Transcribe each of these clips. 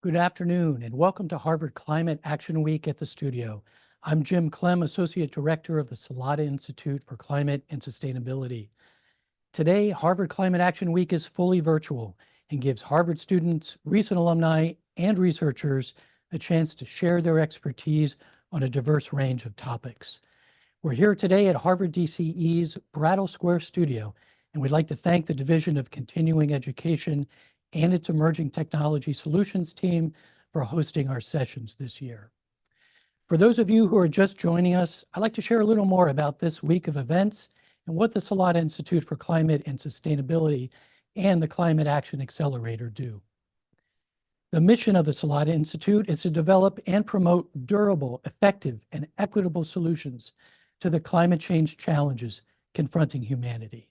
Good afternoon and welcome to Harvard Climate Action Week at the studio. I'm Jim Clem, Associate Director of the Salata Institute for Climate and Sustainability. Today, Harvard Climate Action Week is fully virtual and gives Harvard students, recent alumni, and researchers a chance to share their expertise on a diverse range of topics. We're here today at Harvard DCE's Brattle Square studio, and we'd like to thank the Division of Continuing Education and its Emerging Technology Solutions team for hosting our sessions this year. For those of you who are just joining us, I'd like to share a little more about this week of events and what the Salata Institute for Climate and Sustainability and the Climate Action Accelerator do. The mission of the Salata Institute is to develop and promote durable, effective, and equitable solutions to the climate change challenges confronting humanity.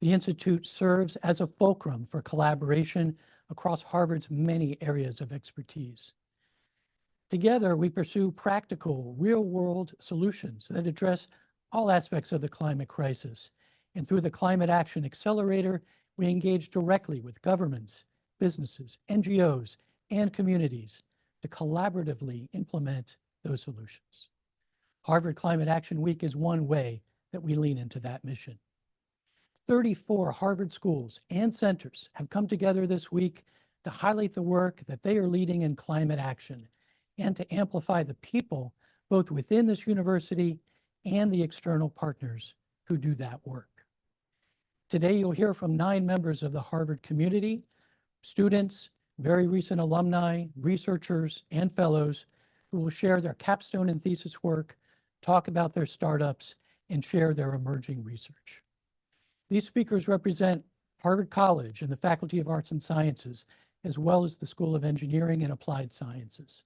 The Institute serves as a fulcrum for collaboration across Harvard's many areas of expertise. Together, we pursue practical, real-world solutions that address all aspects of the climate crisis. And through the Climate Action Accelerator, we engage directly with governments, businesses, NGOs, and communities to collaboratively implement those solutions. Harvard Climate Action Week is one way that we lean into that mission. 34 Harvard schools and centers have come together this week to highlight the work that they are leading in climate action and to amplify the people both within this university and the external partners who do that work. Today, you'll hear from 9 members of the Harvard community, students, very recent alumni, researchers, and fellows who will share their capstone and thesis work, talk about their startups, and share their emerging research. These speakers represent Harvard College and the Faculty of Arts and Sciences, as well as the School of Engineering and Applied Sciences,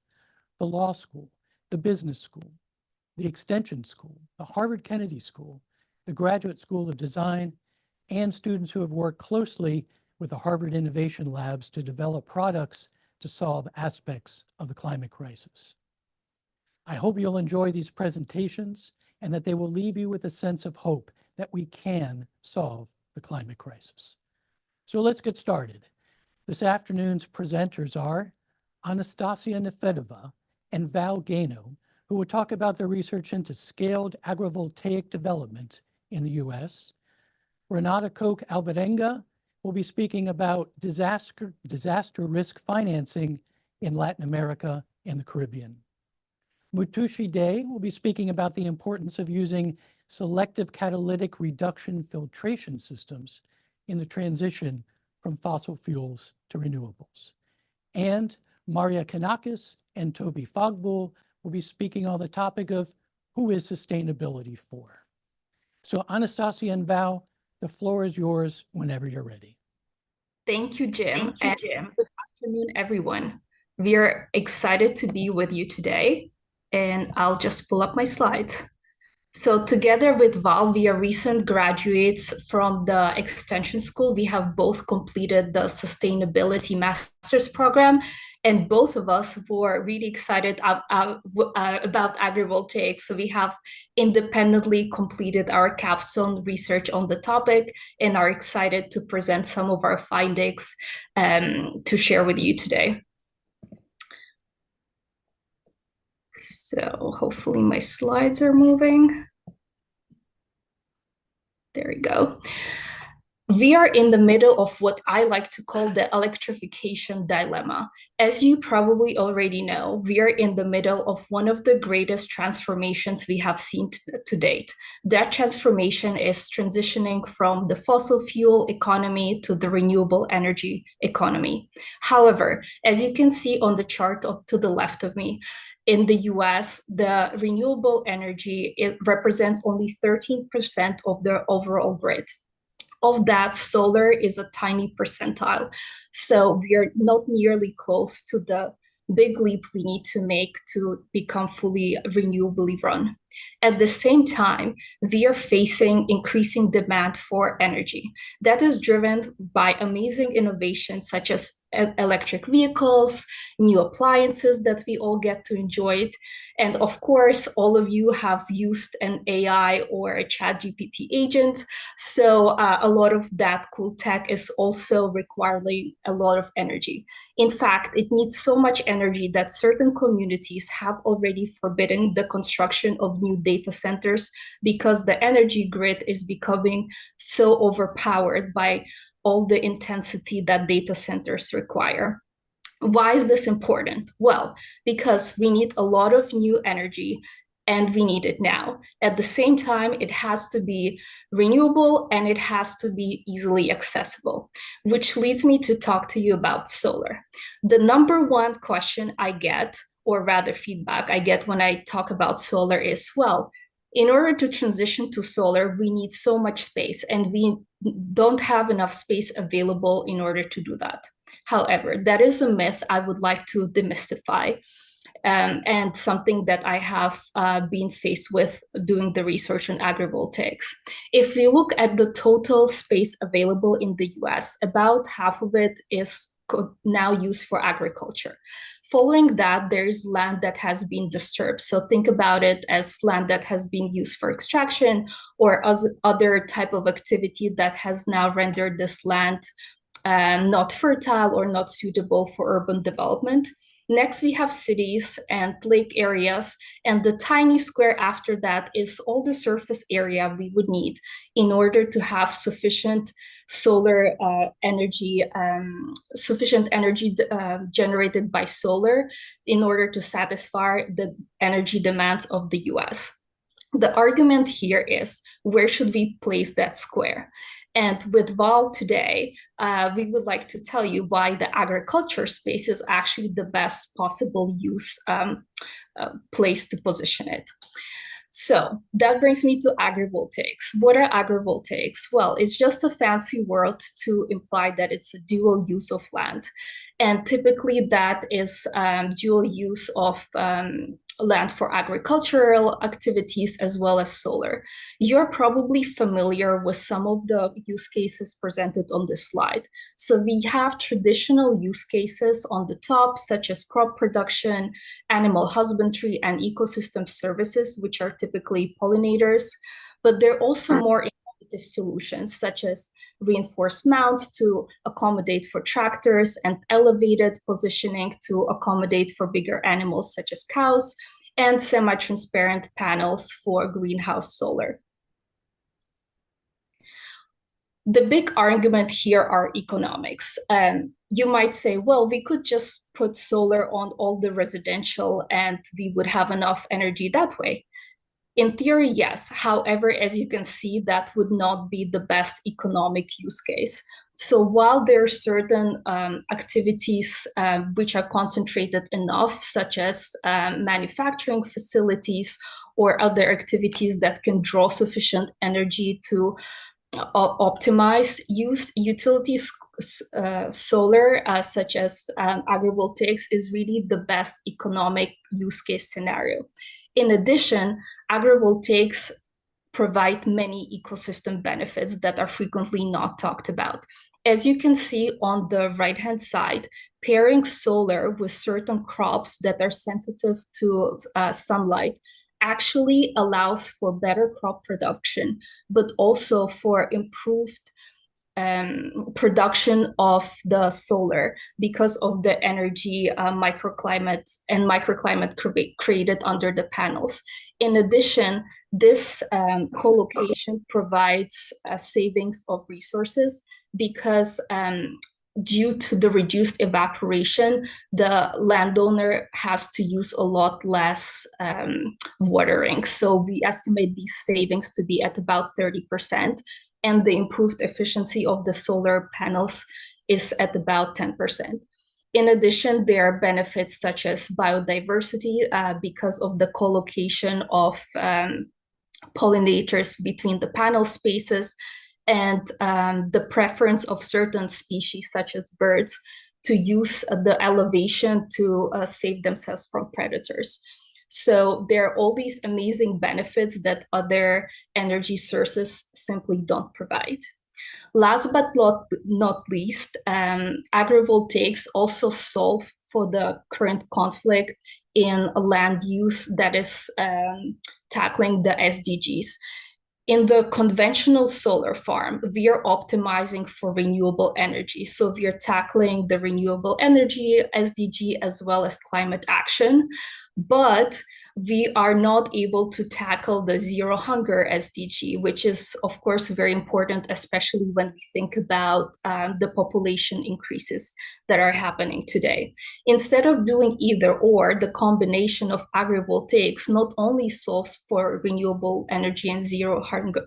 the Law School, the Business School, the Extension School, the Harvard Kennedy School, the Graduate School of Design, and students who have worked closely with the Harvard Innovation Labs to develop products to solve aspects of the climate crisis. I hope you'll enjoy these presentations and that they will leave you with a sense of hope that we can solve the climate crisis. So let's get started. This afternoon's presenters are Anastassia Nefedova and Gaino, who will talk about their research into scaled agrivoltaic development in the US. Renata Koch Alvarenga will be speaking about disaster risk financing in Latin America and the Caribbean. Mutushi Day will be speaking about the importance of using selective catalytic reduction filtration systems in the transition from fossil fuels to renewables. And Marya Kanakis and Tobi Fagbule will be speaking on the topic of who is sustainability for. So Anastassia and Val, the floor is yours whenever you're ready. Thank you, Jim. Good afternoon, everyone. We are excited to be with you today, and I'll just pull up my slides. So together with Val, we are recent graduates from the Extension School. We have both completed the Sustainability Master's Program, and both of us were really excited about agrivoltaic. So we have independently completed our capstone research on the topic and are excited to present some of our findings to share with you today. So hopefully my slides are moving. There we go. We are in the middle of what I like to call the electrification dilemma. As you probably already know, we are in the middle of one of the greatest transformations we have seen to date. That transformation is transitioning from the fossil fuel economy to the renewable energy economy. However, as you can see on the chart to the left of me, in the US, the renewable energy, it represents only 13% of the overall grid. Of that, solar is a tiny percentile. So we are not nearly close to the big leap we need to make to become fully renewably run. At the same time, we are facing increasing demand for energy that is driven by amazing innovations such as electric vehicles, new appliances that we all get to enjoy it. And of course, all of you have used an AI or a ChatGPT agent. So a lot of that cool tech is also requiring a lot of energy. In fact, it needs so much energy that certain communities have already forbidden the construction of new data centers because the energy grid is becoming so overpowered by all the intensity that data centers require. Why is this important? Well, because we need a lot of new energy and we need it now. At the same time, it has to be renewable and it has to be easily accessible, which leads me to talk to you about solar. The number one question I get, or rather feedback I get when I talk about solar is, well, in order to transition to solar, we need so much space and we don't have enough space available in order to do that. However, that is a myth I would like to demystify, and something that I have been faced with doing the research on agrivoltaics. If we look at the total space available in the US, about half of it is now used for agriculture. Following that, there's land that has been disturbed. So think about it as land that has been used for extraction or as other type of activity that has now rendered this land not fertile or not suitable for urban development. Next, we have cities and lake areas, and the tiny square after that is all the surface area we would need in order to have sufficient solar energy, generated by solar in order to satisfy the energy demands of the US. The argument here is, where should we place that square? And with Val today, we would like to tell you why the agriculture space is actually the best possible use place to position it. So that brings me to agrivoltaics. What are agrivoltaics? Well, it's just a fancy word to imply that it's a dual use of land. And typically that is dual use of land for agricultural activities as well as solar. You're probably familiar with some of the use cases presented on this slide. So we have traditional use cases on the top, such as crop production, animal husbandry, and ecosystem services, which are typically pollinators. But there are also more innovative solutions, such as reinforced mounts to accommodate for tractors and elevated positioning to accommodate for bigger animals such as cows, and semi-transparent panels for greenhouse solar. The big argument here are economics. You might say, well, we could just put solar on all the residential and we would have enough energy that way. In theory, yes. However, as you can see, that would not be the best economic use case. So while there are certain activities which are concentrated enough, such as manufacturing facilities or other activities that can draw sufficient energy to optimize utilities, solar, such as agrivoltaics, is really the best economic use case scenario. In addition, agrivoltaics provide many ecosystem benefits that are frequently not talked about. As you can see on the right-hand side, pairing solar with certain crops that are sensitive to sunlight actually allows for better crop production, but also for improved production of the solar because of the energy microclimate created under the panels. In addition, this co-location provides savings of resources because due to the reduced evaporation, the landowner has to use a lot less watering. So we estimate these savings to be at about 30%. And the improved efficiency of the solar panels is at about 10%. In addition, there are benefits such as biodiversity because of the co-location of pollinators between the panel spaces and the preference of certain species such as birds to use the elevation to save themselves from predators. So there are all these amazing benefits that other energy sources simply don't provide. Last but not least, agrivoltaics also solve for the current conflict in land use that is tackling the SDGs. In the conventional solar farm, we are optimizing for renewable energy. So we are tackling the renewable energy SDG as well as climate action. But we are not able to tackle the zero hunger SDG, which is, of course, very important, especially when we think about the population increases that are happening today. Instead of doing either or, the combination of agrivoltaics not only solves for renewable energy and zero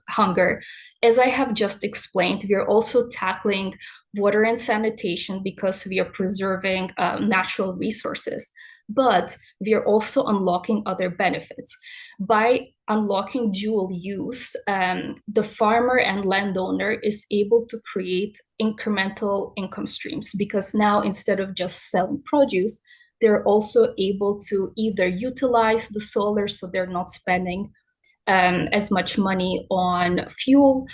hunger, as I have just explained, we are also tackling water and sanitation because we are preserving natural resources. But we are also unlocking other benefits. By unlocking dual use, the farmer and landowner is able to create incremental income streams because now instead of just selling produce, they're also able to either utilize the solar so they're not spending as much money on fuel,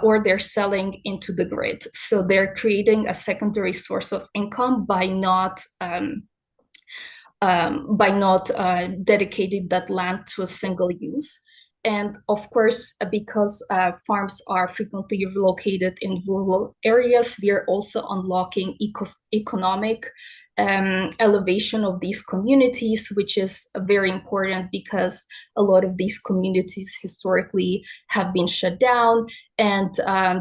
or they're selling into the grid. So they're creating a secondary source of income by not dedicating that land to a single use. And of course, because farms are frequently located in rural areas, we are also unlocking economic elevation of these communities, which is very important because a lot of these communities historically have been shut down, and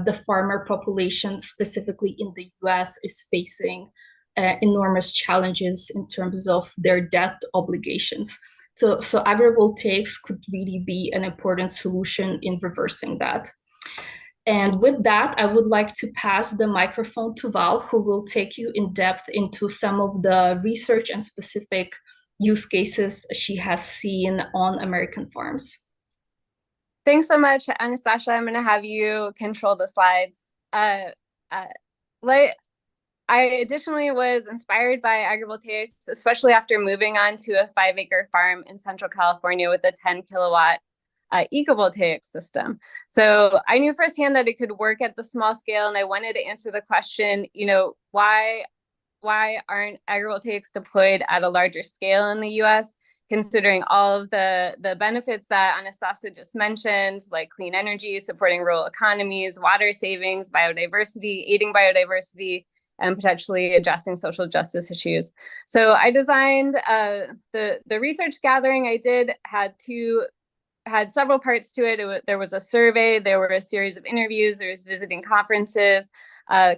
the farmer population, specifically in the US, is facing enormous challenges in terms of their debt obligations. So agrivoltaics could really be an important solution in reversing that. And with that, I would like to pass the microphone to Val, who will take you in depth into some of the research and specific use cases she has seen on American farms. Thanks so much, Anastassia. I'm going to have you control the slides. I additionally was inspired by agrivoltaics, especially after moving on to a 5-acre farm in Central California with a 10-kilowatt ecovoltaic system. So I knew firsthand that it could work at the small scale, and I wanted to answer the question, why aren't agrivoltaics deployed at a larger scale in the US, considering all of the benefits that Anastassia just mentioned, like clean energy, supporting rural economies, water savings, biodiversity, aiding biodiversity, and potentially addressing social justice issues. So I designed the research gathering I did had several parts to it. There was a survey, there were a series of interviews, there was visiting conferences.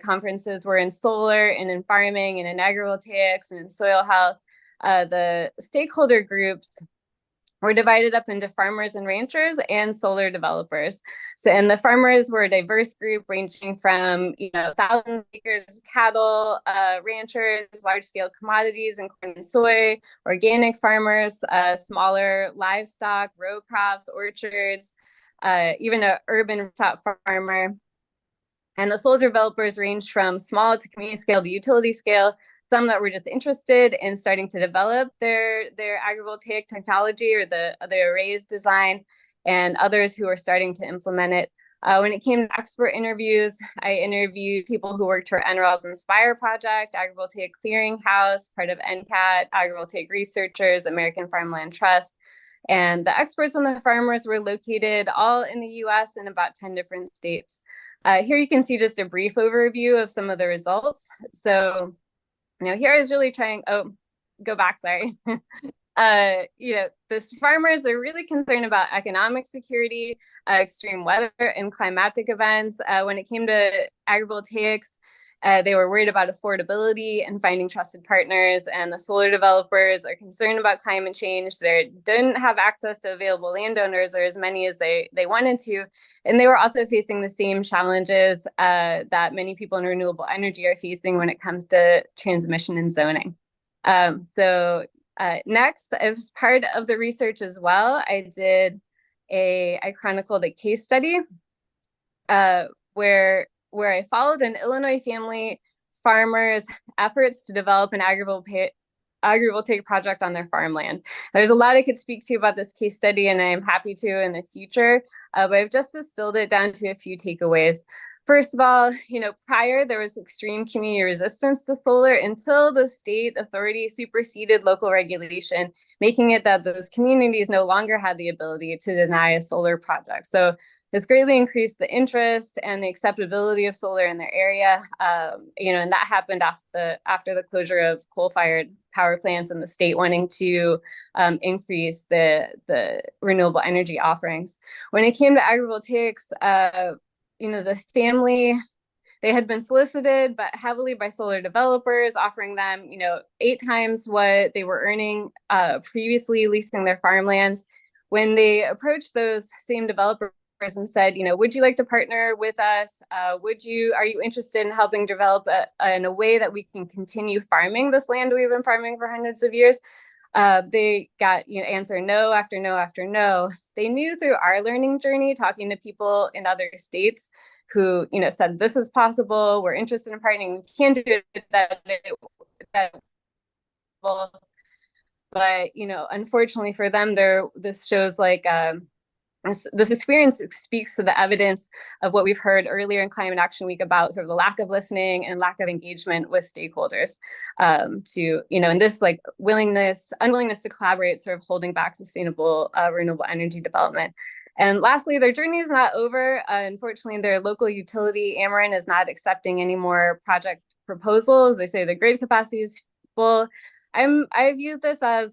Conferences were in solar and in farming and in agrivoltaics and in soil health. The stakeholder groups were divided up into farmers and ranchers and solar developers. So, and the farmers were a diverse group ranging from 1,000 acres of cattle, ranchers, large-scale commodities and corn and soy, organic farmers, smaller livestock, row crops, orchards, even an urban rooftop farmer. And the solar developers ranged from small to community scale to utility scale. Some that were just interested in starting to develop their agrivoltaic technology or the arrays design, and others who are starting to implement it. When it came to expert interviews, I interviewed people who worked for NREL's Inspire project, Agrivoltaic Clearinghouse, part of NCAT, Agrivoltaic Researchers, American Farmland Trust. And the experts and the farmers were located all in the US in about 10 different states. Here you can see just a brief overview of some of the results. So here I was really trying, go back, sorry. The farmers are really concerned about economic security, extreme weather and climatic events. When it came to agrivoltaics, they were worried about affordability and finding trusted partners, and the solar developers are concerned about climate change. They didn't have access to available landowners or as many as they wanted to. And they were also facing the same challenges that many people in renewable energy are facing when it comes to transmission and zoning. Next, as part of the research as well, I chronicled a case study where I followed an Illinois family farmer's efforts to develop an agrivoltaic project on their farmland. There's a lot I could speak to about this case study, and I'm happy to in the future, but I've just distilled it down to a few takeaways. First of all, prior there was extreme community resistance to solar until the state authority superseded local regulation, making it that those communities no longer had the ability to deny a solar project. So this greatly increased the interest and the acceptability of solar in their area, and that happened after the closure of coal-fired power plants and the state wanting to increase the renewable energy offerings. When it came to agrivoltaics, the family, they had been solicited, but heavily by solar developers, offering them, 8 times what they were earning previously leasing their farmlands. When they approached those same developers and said, would you like to partner with us? Are you interested in helping develop in a way that we can continue farming this land we've been farming for hundreds of years? They got answer no after no after no. They knew through our learning journey, talking to people in other states who said this is possible, we're interested in partnering, we can do it, but unfortunately for them, this shows this experience speaks to the evidence of what we've heard earlier in Climate Action Week about sort of the lack of listening and lack of engagement with stakeholders and this unwillingness to collaborate, sort of holding back sustainable renewable energy development. And lastly, their journey is not over. Unfortunately, their local utility, Ameren, is not accepting any more project proposals. They say the grid capacity is full. I view this as,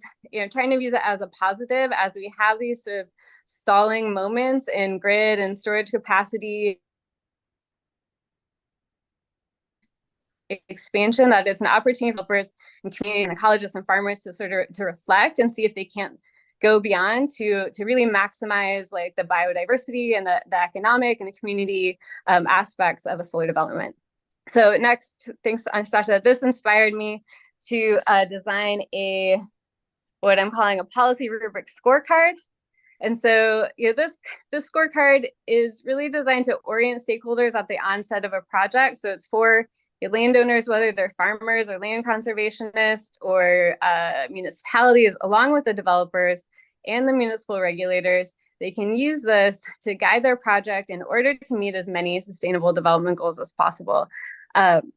trying to use it as a positive, as we have these sort of stalling moments in grid and storage capacity expansion. That is an opportunity for developers and community and ecologists and farmers to sort of to reflect and see if they can't go beyond to really maximize the biodiversity and the economic and the community aspects of a solar development. So next, thanks Anastassia, this inspired me to design what I'm calling a policy rubric scorecard. And so, this scorecard is really designed to orient stakeholders at the onset of a project. So it's for landowners, whether they're farmers or land conservationists or municipalities, along with the developers and the municipal regulators. They can use this to guide their project in order to meet as many sustainable development goals as possible. I'm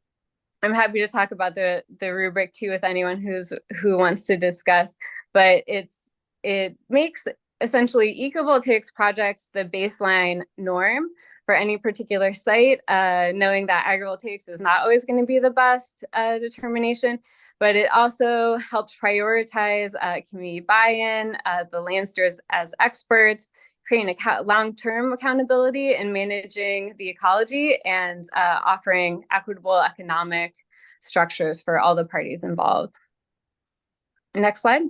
happy to talk about the rubric too with anyone who wants to discuss, but it makes essentially ecovoltaics projects the baseline norm for any particular site, knowing that agrivoltaics is not always going to be the best determination, but it also helps prioritize community buy-in, the land stewards as experts, creating long-term accountability in managing the ecology and offering equitable economic structures for all the parties involved. Next slide.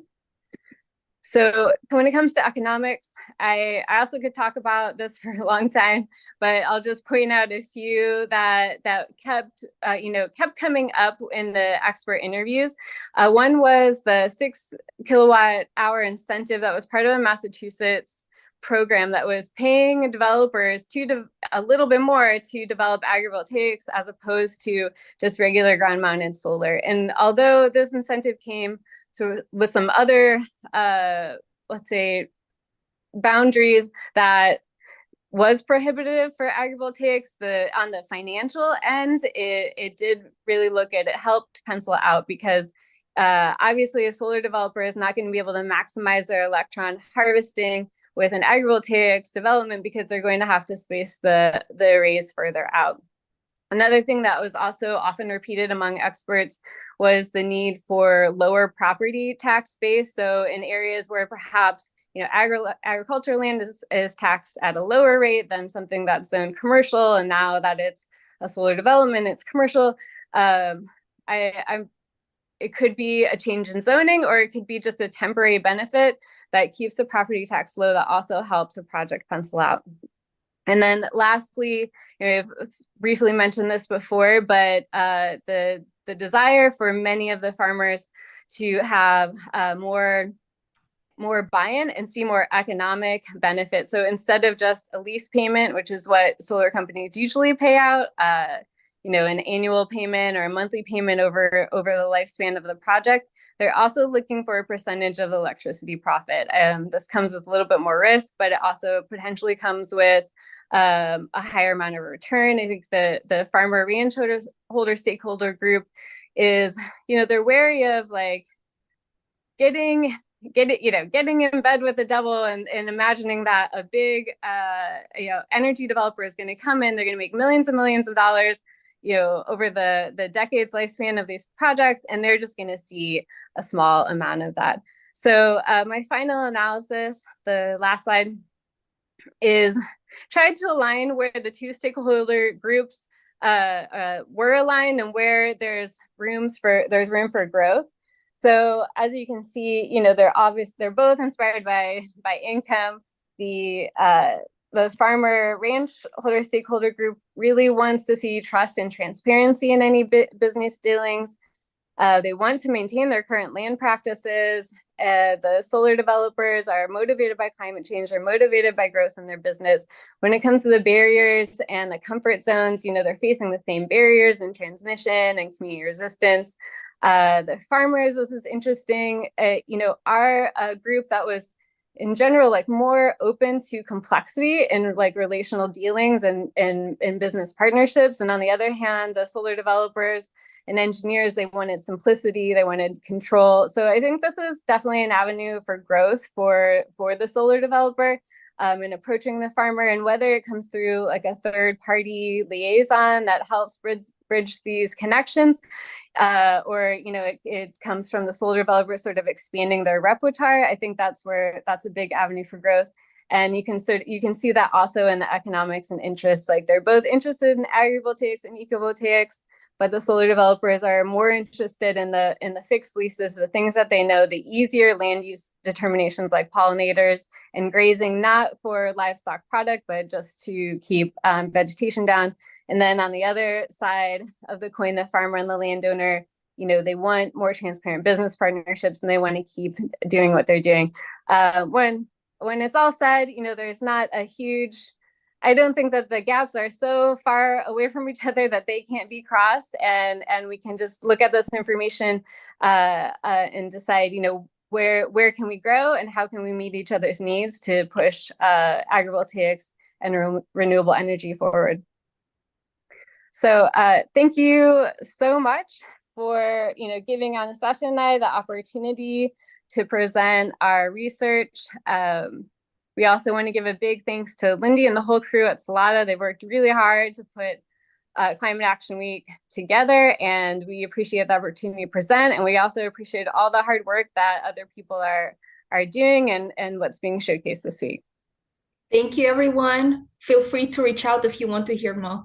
So when it comes to economics, I also could talk about this for a long time, but I'll just point out a few that kept coming up in the expert interviews. One was the 6 kilowatt hour incentive that was part of the Massachusetts program that was paying developers a little bit more to develop agrivoltaics as opposed to just regular ground mounted solar. And although this incentive came with some other, let's say, boundaries that was prohibitive for agrivoltaics, on the financial end, it did really it helped pencil out because obviously a solar developer is not going to be able to maximize their electron harvesting with an agrivoltaics development because they're going to have to space the arrays further out. Another thing that was also often repeated among experts was the need for lower property tax base. So in areas where perhaps agricultural land is taxed at a lower rate than something that's zoned commercial, and now that it's a solar development, it's commercial. It could be a change in zoning, or it could be just a temporary benefit that keeps the property tax low that also helps a project pencil out. And then lastly, I've briefly mentioned this before, but the desire for many of the farmers to have more buy-in and see more economic benefit. So instead of just a lease payment, which is what solar companies usually pay out, an annual payment or a monthly payment over the lifespan of the project. They're also looking for a percentage of electricity profit. This comes with a little bit more risk, but it also potentially comes with a higher amount of return. I think the farmer range holder stakeholder group is, they're wary of like getting in bed with the devil and imagining that a big energy developer is going to come in, they're going to make millions and millions of dollars over the decades lifespan of these projects, and they're just going to see a small amount of that. So my final analysis, the last slide, is tried to align where the two stakeholder groups were aligned and where there's room for growth. So as you can see, they're both inspired by income. The farmer ranch holder stakeholder group really wants to see trust and transparency in any business dealings. They want to maintain their current land practices. The solar developers are motivated by climate change. They're motivated by growth in their business. When it comes to the barriers and the comfort zones, they're facing the same barriers in transmission and community resistance. The farmers, this is interesting. Our group that was in general, like more open to complexity in like relational dealings and business partnerships. And on the other hand, the solar developers and engineers, they wanted simplicity, they wanted control. So I think this is definitely an avenue for growth for the solar developer in approaching the farmer, and whether it comes through like a third party liaison that helps bridge these connections, or it comes from the solar developer sort of expanding their repertoire. I think that's a big avenue for growth. And you can see that also in the economics and interests. Like they're both interested in agrivoltaics and ecovoltaics, but the solar developers are more interested in the fixed leases, the things that they know, the easier land use determinations like pollinators and grazing, not for livestock product, but just to keep vegetation down. And then on the other side of the coin, the farmer and the landowner, they want more transparent business partnerships, and they want to keep doing what they're doing. When it's all said, there's not a huge, I don't think that the gaps are so far away from each other that they can't be crossed, and we can just look at this information and decide, where can we grow and how can we meet each other's needs to push agrivoltaics and renewable energy forward. So thank you so much for giving Anastassia and I the opportunity to present our research. We also want to give a big thanks to Lindy and the whole crew at Salata. They worked really hard to put Climate Action Week together, and we appreciate the opportunity to present. And we also appreciate all the hard work that other people are doing and what's being showcased this week. Thank you, everyone. Feel free to reach out if you want to hear more.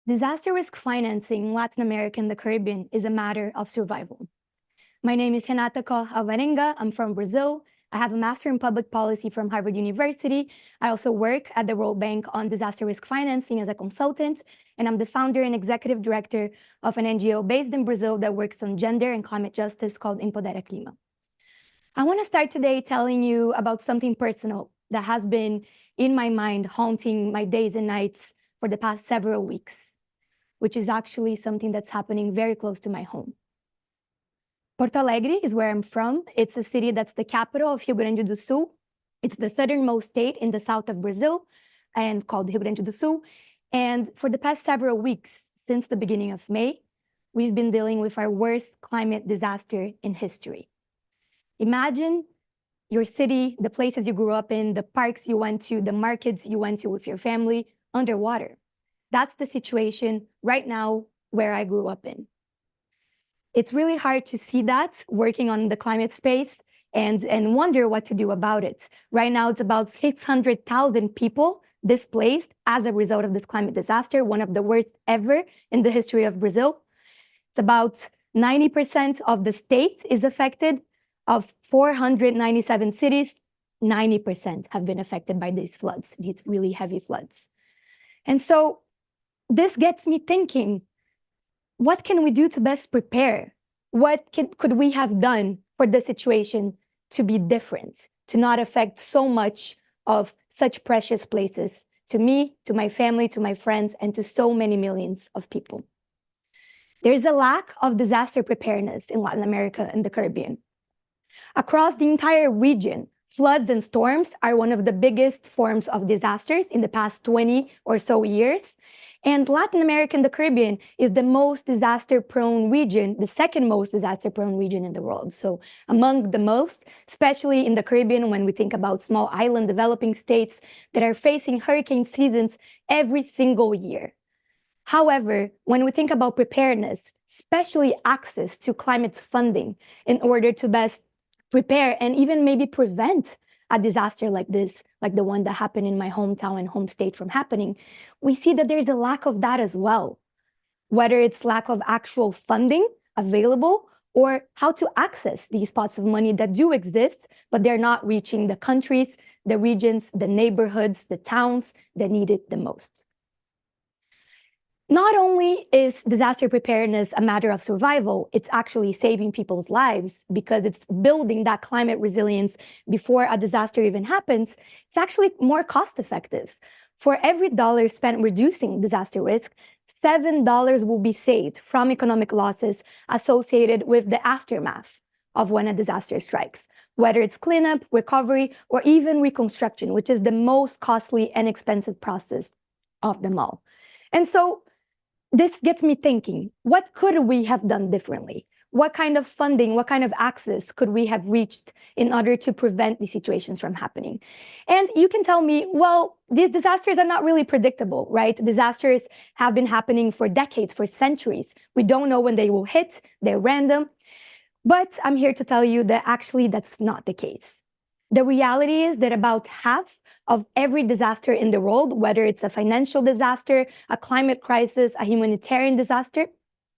Disaster risk financing in Latin America and the Caribbean is a matter of survival. My name is Renata Koch Alvarenga. I'm from Brazil. I have a master in public policy from Harvard University. I also work at the World Bank on disaster risk financing as a consultant, and I'm the founder and executive director of an NGO based in Brazil that works on gender and climate justice called Empodera Clima. I want to start today telling you about something personal that has been in my mind, haunting my days and nights for the past several weeks, which is actually something that's happening very close to my home. Porto Alegre is where I'm from. It's a city that's the capital of Rio Grande do Sul. It's the southernmost state in the south of Brazil and called Rio Grande do Sul. And for the past several weeks, since the beginning of May, we've been dealing with our worst climate disaster in history. Imagine your city, the places you grew up in, the parks you went to, the markets you went to with your family, underwater. That's the situation right now where I grew up in. It's really hard to see that working on the climate space and wonder what to do about it. Right now, it's about 600,000 people displaced as a result of this climate disaster, one of the worst ever in the history of Brazil. It's about 90% of the state is affected. Of 497 cities, 90% have been affected by these floods, these really heavy floods. And so this gets me thinking, what can we do to best prepare? What could we have done for the situation to be different, to not affect so much of such precious places to me, to my family, to my friends, and to so many millions of people? There's a lack of disaster preparedness in Latin America and the Caribbean. Across the entire region, floods and storms are one of the biggest forms of disasters in the past 20 or so years. And Latin America and the Caribbean is the most disaster-prone region, the second most disaster-prone region in the world. So among the most, especially in the Caribbean, when we think about small island developing states that are facing hurricane seasons every single year. However, when we think about preparedness, especially access to climate funding in order to best prepare and even maybe prevent a disaster like this, like the one that happened in my hometown and home state from happening, we see that there's a lack of that as well. Whether it's lack of actual funding available or how to access these pots of money that do exist, but they're not reaching the countries, the regions, the neighborhoods, the towns that need it the most. Not only is disaster preparedness a matter of survival, it's actually saving people's lives because it's building that climate resilience before a disaster even happens. It's actually more cost effective. For every dollar spent reducing disaster risk, $7 will be saved from economic losses associated with the aftermath of when a disaster strikes, whether it's cleanup, recovery, or even reconstruction, which is the most costly and expensive process of them all. And so this gets me thinking, what could we have done differently? What kind of funding, what kind of access could we have reached in order to prevent these situations from happening? And you can tell me, well, these disasters are not really predictable, right? Disasters have been happening for decades, for centuries. We don't know when they will hit, they're random. But I'm here to tell you that actually that's not the case. The reality is that about half of every disaster in the world, whether it's a financial disaster, a climate crisis, a humanitarian disaster,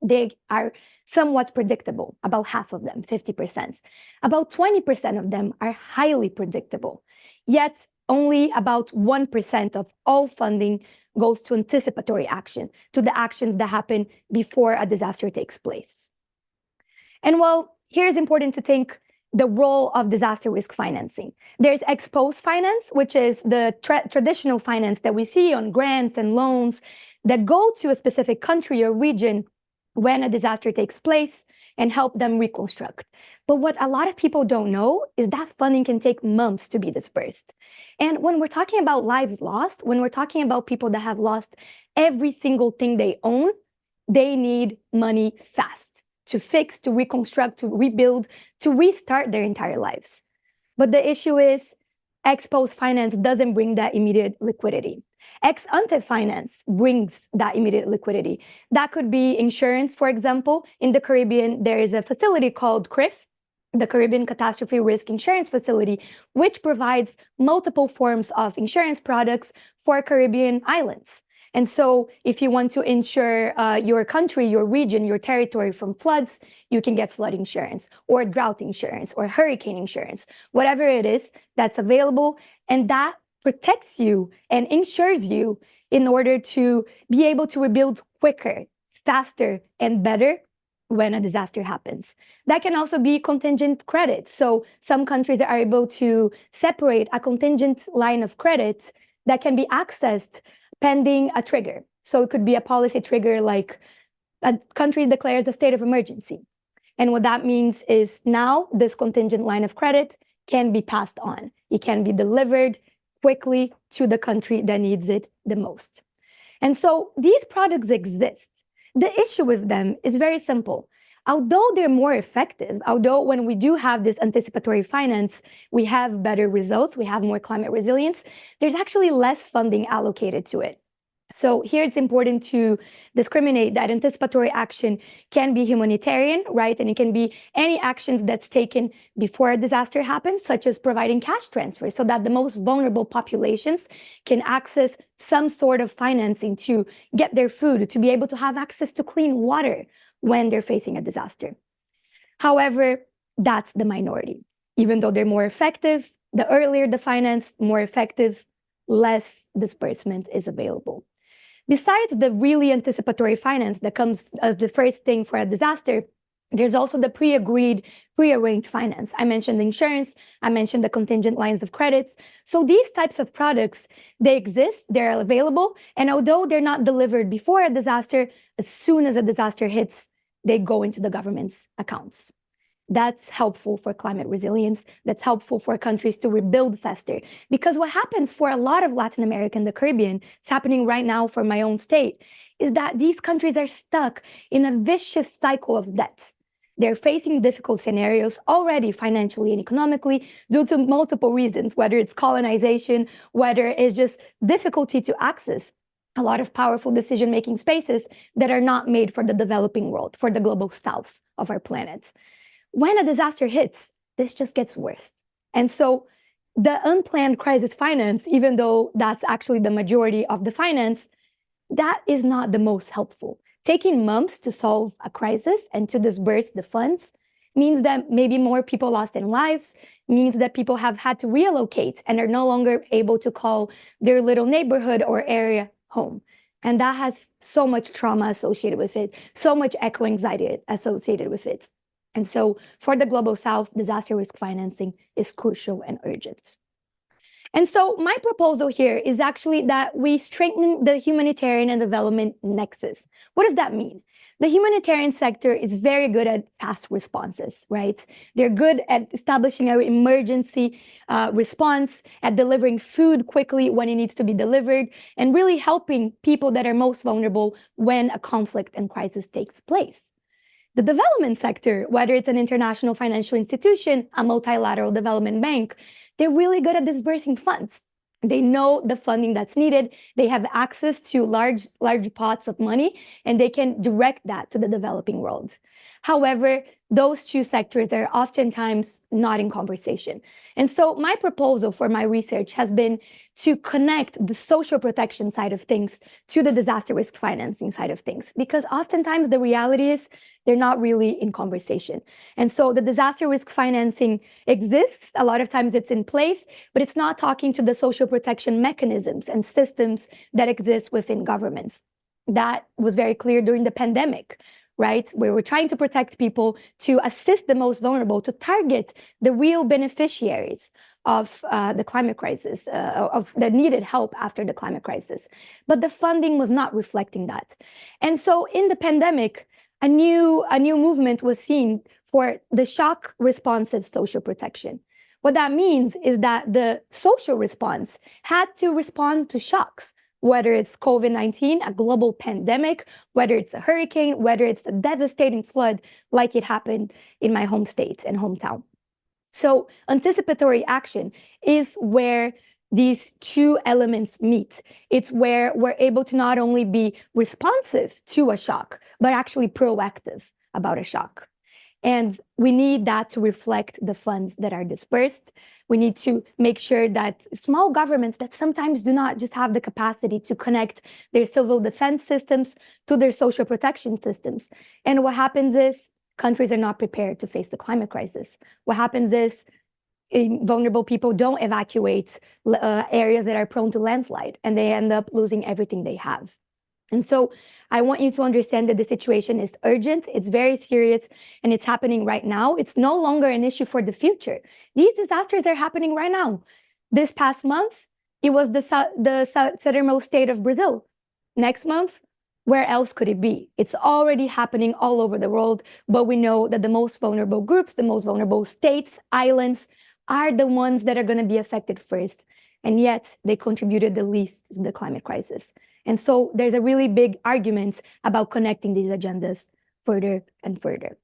they are somewhat predictable, about half of them, 50%. About 20% of them are highly predictable. Yet only about 1% of all funding goes to anticipatory action, to the actions that happen before a disaster takes place. And well, here's important to think the role of disaster risk financing. There's ex post finance, which is the traditional finance that we see on grants and loans that go to a specific country or region when a disaster takes place and help them reconstruct. But what a lot of people don't know is that funding can take months to be dispersed. And when we're talking about lives lost, when we're talking about people that have lost every single thing they own, they need money fast to fix, to reconstruct, to rebuild, to restart their entire lives. But the issue is ex post finance doesn't bring that immediate liquidity. Ex ante finance brings that immediate liquidity. That could be insurance, for example. In the Caribbean, there is a facility called CRIF, the Caribbean Catastrophe Risk Insurance Facility, which provides multiple forms of insurance products for Caribbean islands. And so if you want to insure your country, your region, your territory from floods, you can get flood insurance or drought insurance or hurricane insurance, whatever it is that's available. And that protects you and insures you in order to be able to rebuild quicker, faster, and better when a disaster happens. That can also be contingent credit. So some countries are able to separate a contingent line of credit that can be accessed pending a trigger. So it could be a policy trigger, like a country declares a state of emergency. And what that means is now this contingent line of credit can be passed on. It can be delivered quickly to the country that needs it the most. And so these products exist. The issue with them is very simple. Although they're more effective, although when we do have this anticipatory finance, we have better results, we have more climate resilience, there's actually less funding allocated to it. So here it's important to discriminate that anticipatory action can be humanitarian, right? And it can be any actions that's taken before a disaster happens, such as providing cash transfers so that the most vulnerable populations can access some sort of financing to get their food, to be able to have access to clean water when they're facing a disaster. However, that's the minority. Even though they're more effective, the earlier the finance, more effective, less disbursement is available. Besides the really anticipatory finance that comes as the first thing for a disaster, there's also the pre-agreed, pre-arranged finance. I mentioned insurance, I mentioned the contingent lines of credits. So these types of products, they exist, they're available, and although they're not delivered before a disaster, as soon as a disaster hits, they go into the government's accounts. That's helpful for climate resilience. That's helpful for countries to rebuild faster. Because what happens for a lot of Latin America and the Caribbean, it's happening right now for my own state, is that these countries are stuck in a vicious cycle of debt. They're facing difficult scenarios already financially and economically due to multiple reasons, whether it's colonization, whether it's just difficulty to access a lot of powerful decision-making spaces that are not made for the developing world, for the global south of our planet. When a disaster hits, this just gets worse. And so the unplanned crisis finance, even though that's actually the majority of the finance, that is not the most helpful. Taking months to solve a crisis and to disburse the funds means that maybe more people lost their lives, means that people have had to relocate and are no longer able to call their little neighborhood or area home. And that has so much trauma associated with it, so much eco-anxiety associated with it. And so for the Global South, disaster risk financing is crucial and urgent. And so my proposal here is actually that we strengthen the humanitarian and development nexus. What does that mean? The humanitarian sector is very good at fast responses, right? They're good at establishing an emergency response, at delivering food quickly when it needs to be delivered, and really helping people that are most vulnerable when a conflict and crisis takes place. The development sector, whether it's an international financial institution, a multilateral development bank, they're really good at disbursing funds. They know the funding that's needed. They have access to large pots of money, and they can direct that to the developing world. However, those two sectors are oftentimes not in conversation. And so my proposal for my research has been to connect the social protection side of things to the disaster risk financing side of things, because oftentimes the reality is they're not really in conversation. And so the disaster risk financing exists, a lot of times it's in place, but it's not talking to the social protection mechanisms and systems that exist within governments. That was very clear during the pandemic, right? Where we're trying to protect people, to assist the most vulnerable, to target the real beneficiaries of the climate crisis, of the needed help after the climate crisis. But the funding was not reflecting that. And so in the pandemic, a new movement was seen for the shock responsive social protection. What that means is that the social response had to respond to shocks, whether it's COVID-19, a global pandemic, whether it's a hurricane, whether it's a devastating flood like it happened in my home state and hometown. So anticipatory action is where these two elements meet. It's where we're able to not only be responsive to a shock, but actually proactive about a shock. And we need that to reflect the funds that are dispersed. We need to make sure that small governments that sometimes do not just have the capacity to connect their civil defense systems to their social protection systems. And what happens is countries are not prepared to face the climate crisis. What happens is vulnerable people don't evacuate areas that are prone to landslide, and they end up losing everything they have. And so I want you to understand that the situation is urgent, it's very serious, and it's happening right now. It's no longer an issue for the future. These disasters are happening right now. This past month, it was the southernmost state of Brazil. Next month, where else could it be? It's already happening all over the world, but we know that the most vulnerable groups, the most vulnerable states, islands, are the ones that are going to be affected first. And yet, they contributed the least to the climate crisis. And so there's a really big argument about connecting these agendas further and further.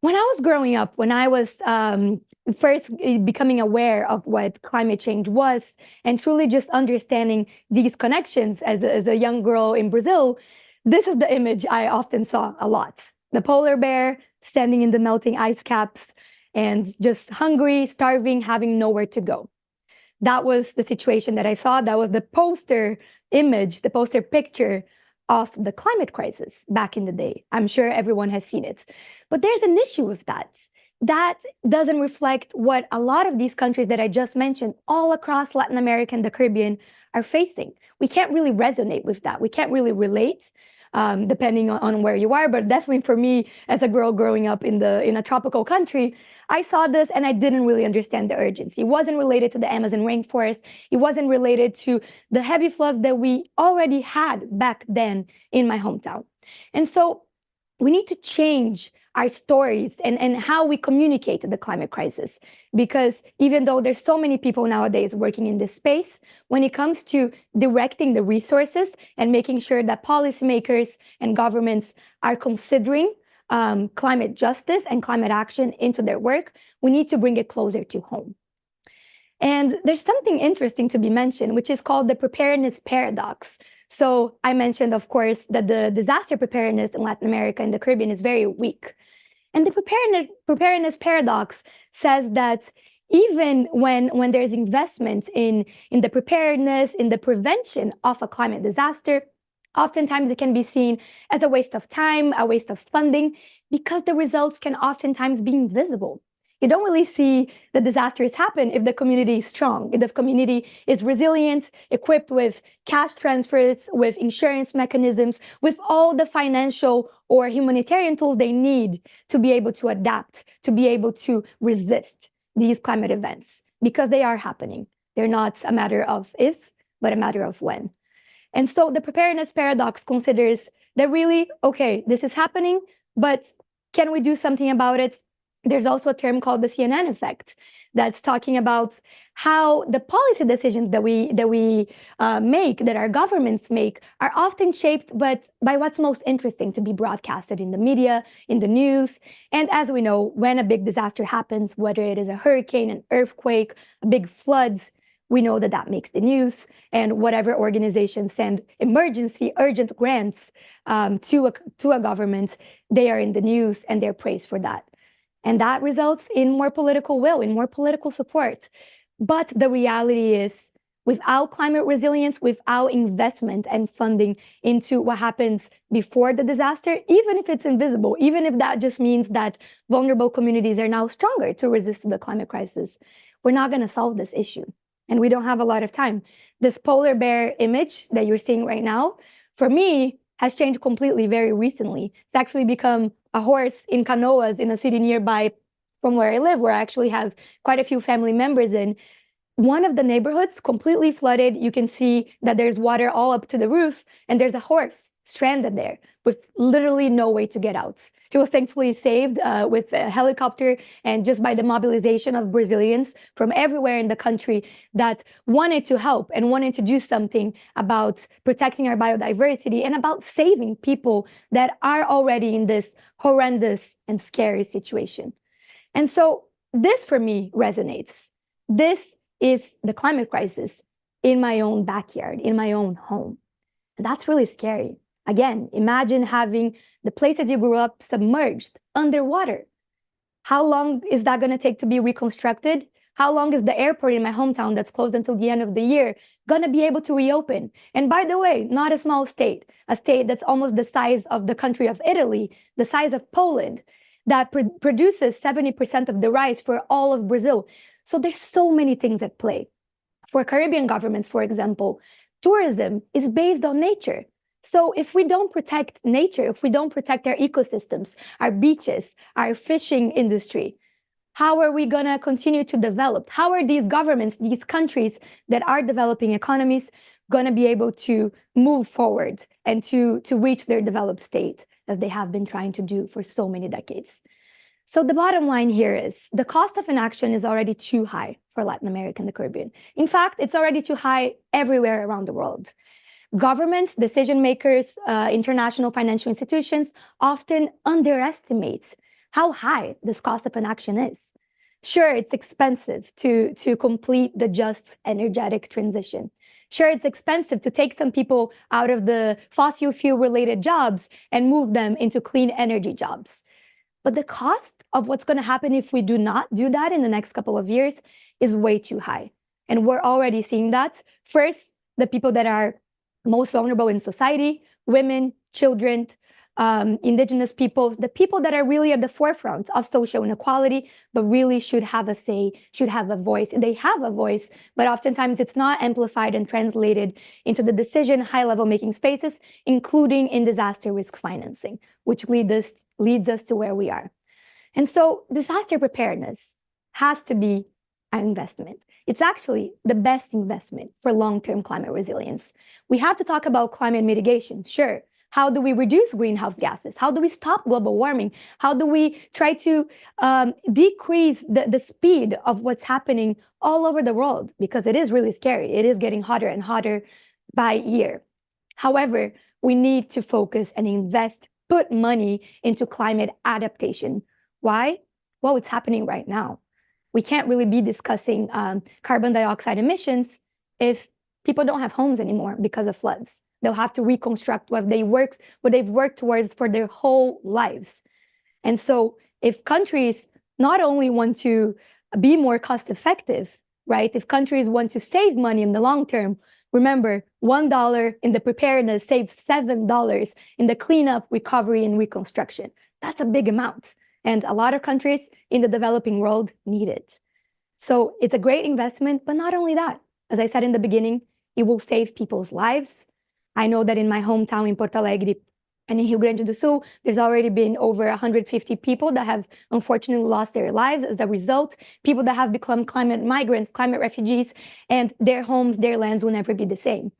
When I was growing up, when I was first becoming aware of what climate change was and truly just understanding these connections as a young girl in Brazil, this is the image I often saw a lot. The polar bear standing in the melting ice caps and just hungry, starving, having nowhere to go. That was the situation that I saw. That was the poster image, the poster picture of the climate crisis back in the day. I'm sure everyone has seen it. But there's an issue with that. That doesn't reflect what a lot of these countries that I just mentioned all across Latin America and the Caribbean are facing. We can't really resonate with that. We can't really relate, depending on where you are. But definitely for me, as a girl growing up in a tropical country, I saw this and I didn't really understand the urgency. It wasn't related to the Amazon rainforest. It wasn't related to the heavy floods that we already had back then in my hometown. And so we need to change our stories and how we communicate the climate crisis. Because even though there's so many people nowadays working in this space, when it comes to directing the resources and making sure that policymakers and governments are considering climate justice and climate action into their work, we need to bring it closer to home. And there's something interesting to be mentioned, which is called the preparedness paradox. So I mentioned, of course, that the disaster preparedness in Latin America and the Caribbean is very weak. And the preparedness paradox says that even when there's investment in the preparedness, in the prevention of a climate disaster, oftentimes it can be seen as a waste of time, a waste of funding, because the results can oftentimes be invisible. You don't really see the disasters happen if the community is strong, if the community is resilient, equipped with cash transfers, with insurance mechanisms, with all the financial or humanitarian tools they need to be able to adapt, to be able to resist these climate events, because they are happening. They're not a matter of if, but a matter of when. And so the preparedness paradox considers that really, okay, this is happening, but can we do something about it? There's also a term called the CNN effect that's talking about how the policy decisions that we make, that our governments make, are often shaped by what's most interesting to be broadcasted in the media, in the news. And as we know, when a big disaster happens, whether it is a hurricane, an earthquake, a big floods, we know that makes the news, and whatever organizations send emergency, urgent grants to a government, they are in the news and they're praised for that. And that results in more political will, in more political support. But the reality is, without climate resilience, without investment and funding into what happens before the disaster, even if it's invisible, even if that just means that vulnerable communities are now stronger to resist the climate crisis, we're not going to solve this issue. And we don't have a lot of time. This polar bear image that you're seeing right now, for me, has changed completely very recently. It's actually become a horse in canoas in a city nearby from where I live, where I actually have quite a few family members in. One of the neighborhoods completely flooded. You can see that there's water all up to the roof, and there's a horse stranded there with literally no way to get out. He was thankfully saved with a helicopter and just by the mobilization of Brazilians from everywhere in the country that wanted to help and wanted to do something about protecting our biodiversity and about saving people that are already in this horrendous and scary situation. And so this for me resonates. This is the climate crisis in my own backyard, in my own home. And that's really scary. Again, imagine having the places you grew up submerged underwater. How long is that going to take to be reconstructed? How long is the airport in my hometown that's closed until the end of the year gonna be able to reopen? And by the way, not a small state, a state that's almost the size of the country of Italy, the size of Poland, that produces 70% of the rice for all of Brazil. So there's so many things at play. For Caribbean governments, for example, tourism is based on nature. So if we don't protect nature, if we don't protect our ecosystems, our beaches, our fishing industry, how are we going to continue to develop? How are these governments, these countries that are developing economies, going to be able to move forward and to reach their developed state, as they have been trying to do for so many decades? So the bottom line here is the cost of inaction is already too high for Latin America and the Caribbean. In fact, it's already too high everywhere around the world. Governments, decision makers, international financial institutions often underestimate how high this cost of inaction is. Sure, it's expensive to complete the just energetic transition. Sure, it's expensive to take some people out of the fossil fuel related jobs and move them into clean energy jobs. But the cost of what's going to happen if we do not do that in the next couple of years is way too high. And we're already seeing that. First, the people that are most vulnerable in society, women, children, indigenous peoples, the people that are really at the forefront of social inequality, but really should have a say, should have a voice. They have a voice, but oftentimes it's not amplified and translated into the decision high-level making spaces, including in disaster risk financing, which leads us to where we are. And so disaster preparedness has to be an investment. It's actually the best investment for long-term climate resilience. We have to talk about climate mitigation, sure. How do we reduce greenhouse gases? How do we stop global warming? How do we try to decrease the speed of what's happening all over the world? Because it is really scary. It is getting hotter and hotter by year. However, we need to focus and invest, put money into climate adaptation. Why? Well, it's happening right now. We can't really be discussing carbon dioxide emissions if people don't have homes anymore because of floods. They'll have to reconstruct what they've worked towards for their whole lives. And so if countries not only want to be more cost effective, right? If countries want to save money in the long term, remember, $1 in the preparedness saves $7 in the cleanup, recovery, and reconstruction. That's a big amount. And a lot of countries in the developing world need it. So it's a great investment, but not only that. As I said in the beginning, it will save people's lives. I know that in my hometown in Porto Alegre and in Rio Grande do Sul, there's already been over 150 people that have unfortunately lost their lives as a result, people that have become climate migrants, climate refugees, and their homes, their lands will never be the same.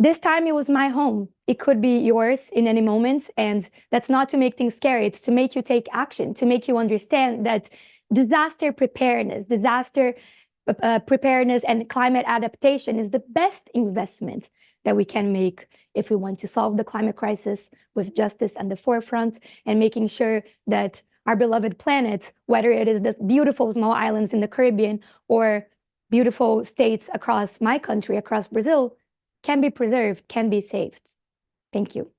This time it was my home. It could be yours in any moment, and that's not to make things scary. It's to make you take action, to make you understand that disaster preparedness and climate adaptation is the best investment that we can make if we want to solve the climate crisis with justice at the forefront and making sure that our beloved planet, whether it is the beautiful small islands in the Caribbean or beautiful states across my country, across Brazil, can be preserved, can be saved. Thank you.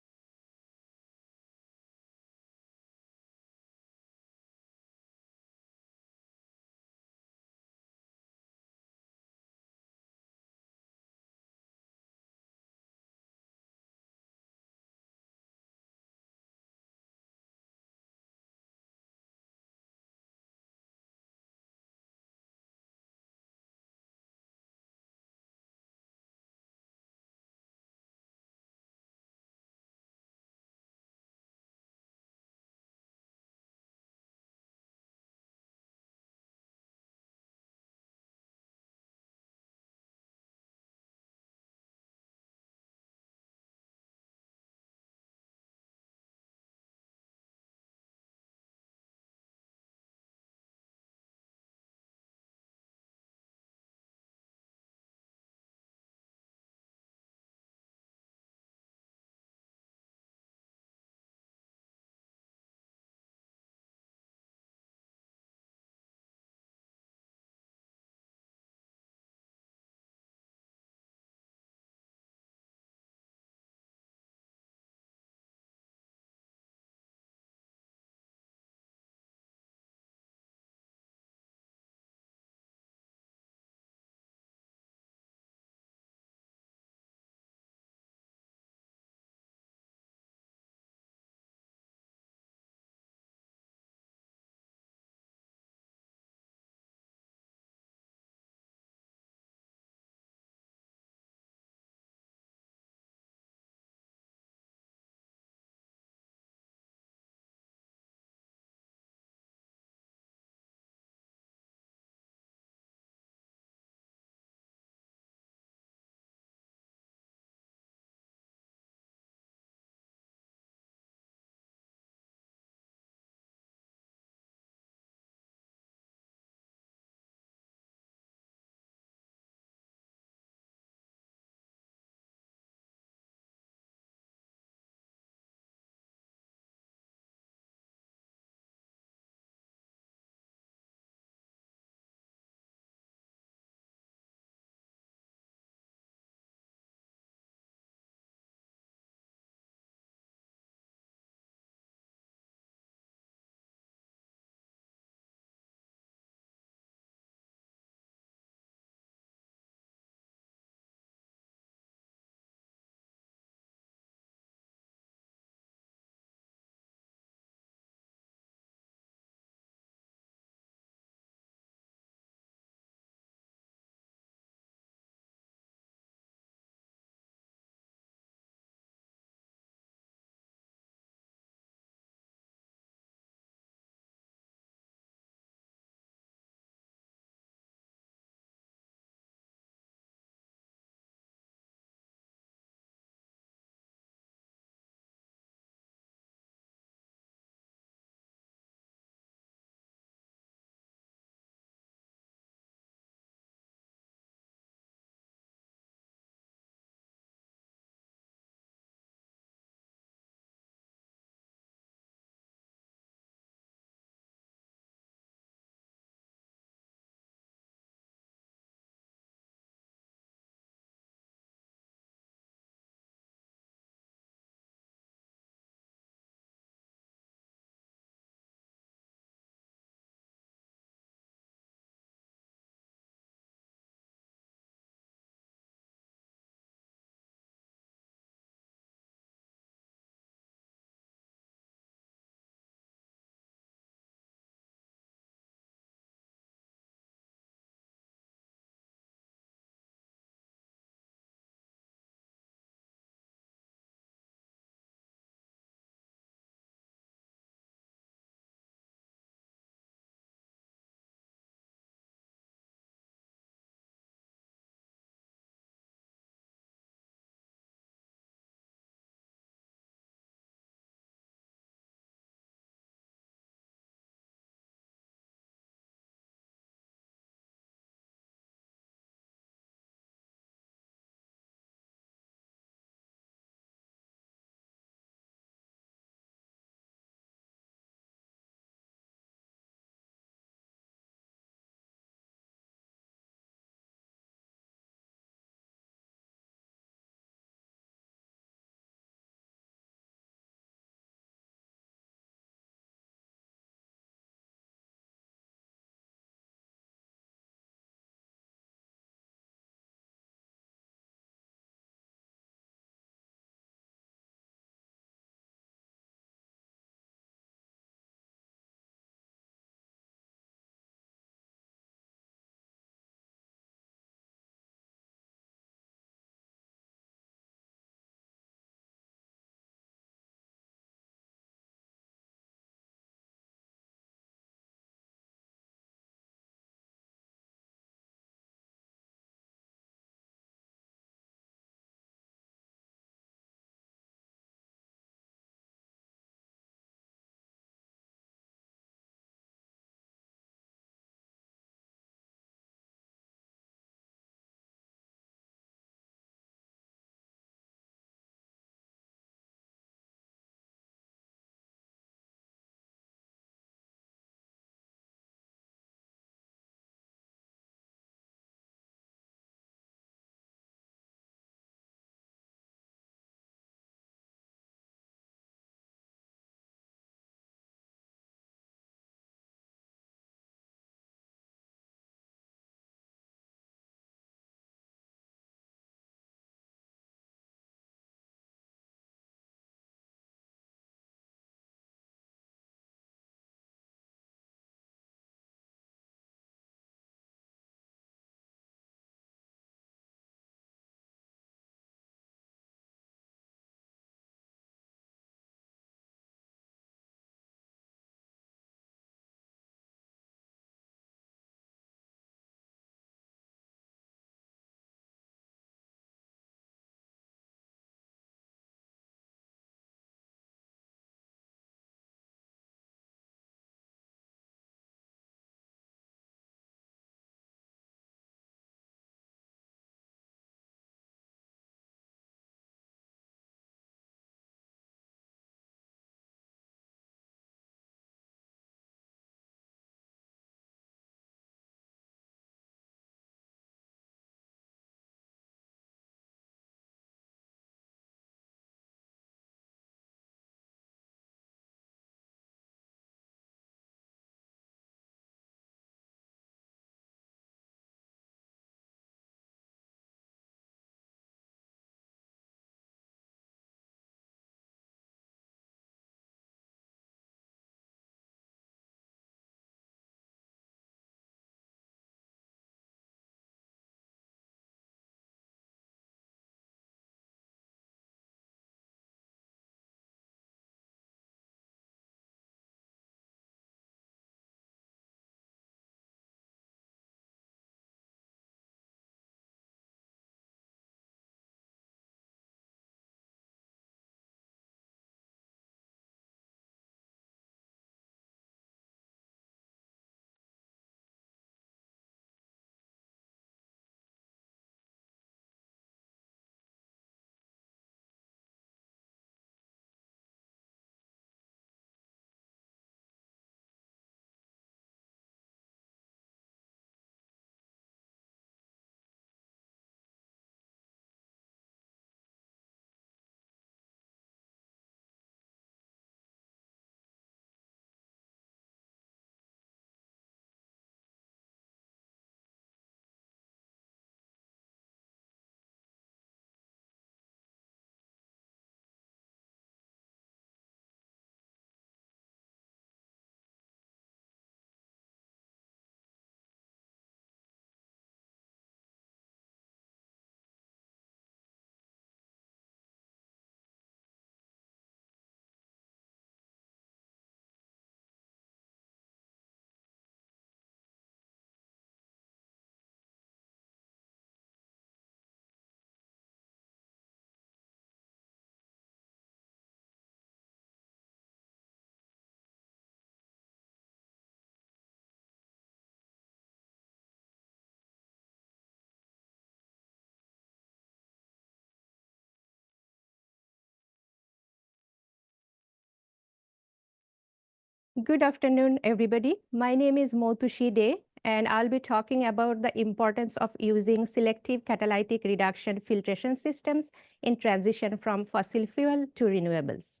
Good afternoon, everybody. My name is Motushi De, and I'll be talking about the importance of using selective catalytic reduction filtration systems in transition from fossil fuel to renewables.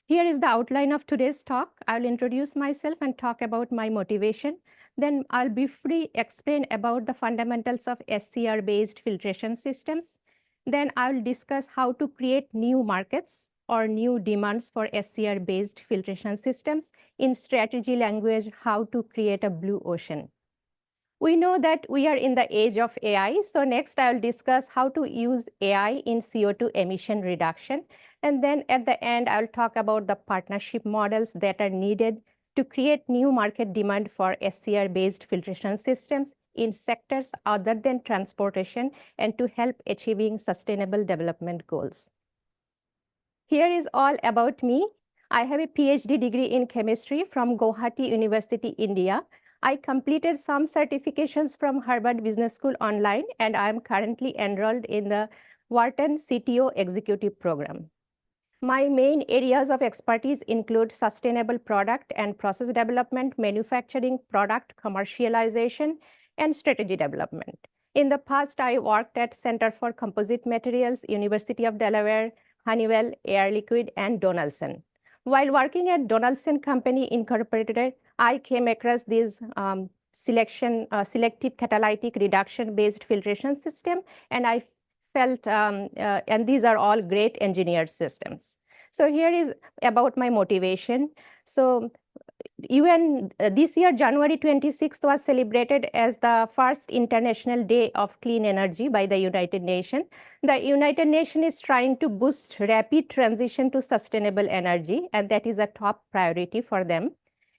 Here is the outline of today's talk. I'll introduce myself and talk about my motivation. Then I'll briefly explain about the fundamentals of SCR-based filtration systems. Then I'll discuss how to create new markets or new demands for SCR-based filtration systems. In strategy language, how to create a blue ocean. We know that we are in the age of AI. So next I'll discuss how to use AI in CO2 emission reduction. And then at the end, I'll talk about the partnership models that are needed to create new market demand for SCR-based filtration systems in sectors other than transportation and to help achieving sustainable development goals. Here is all about me. I have a PhD degree in chemistry from Guwahati University, India. I completed some certifications from Harvard Business School online, and I am currently enrolled in the Wharton CTO Executive Program. My main areas of expertise include sustainable product and process development, manufacturing, product commercialization, and strategy development. In the past, I worked at Center for Composite Materials, University of Delaware, Honeywell, Air Liquide, and Donaldson. While working at Donaldson Company Incorporated, I came across this selective catalytic reduction-based filtration system, and I felt, and these are all great engineered systems. So here is about my motivation. So UN, this year, January 26th was celebrated as the first International Day of Clean Energy by the United Nations. The United Nations is trying to boost rapid transition to sustainable energy, and that is a top priority for them.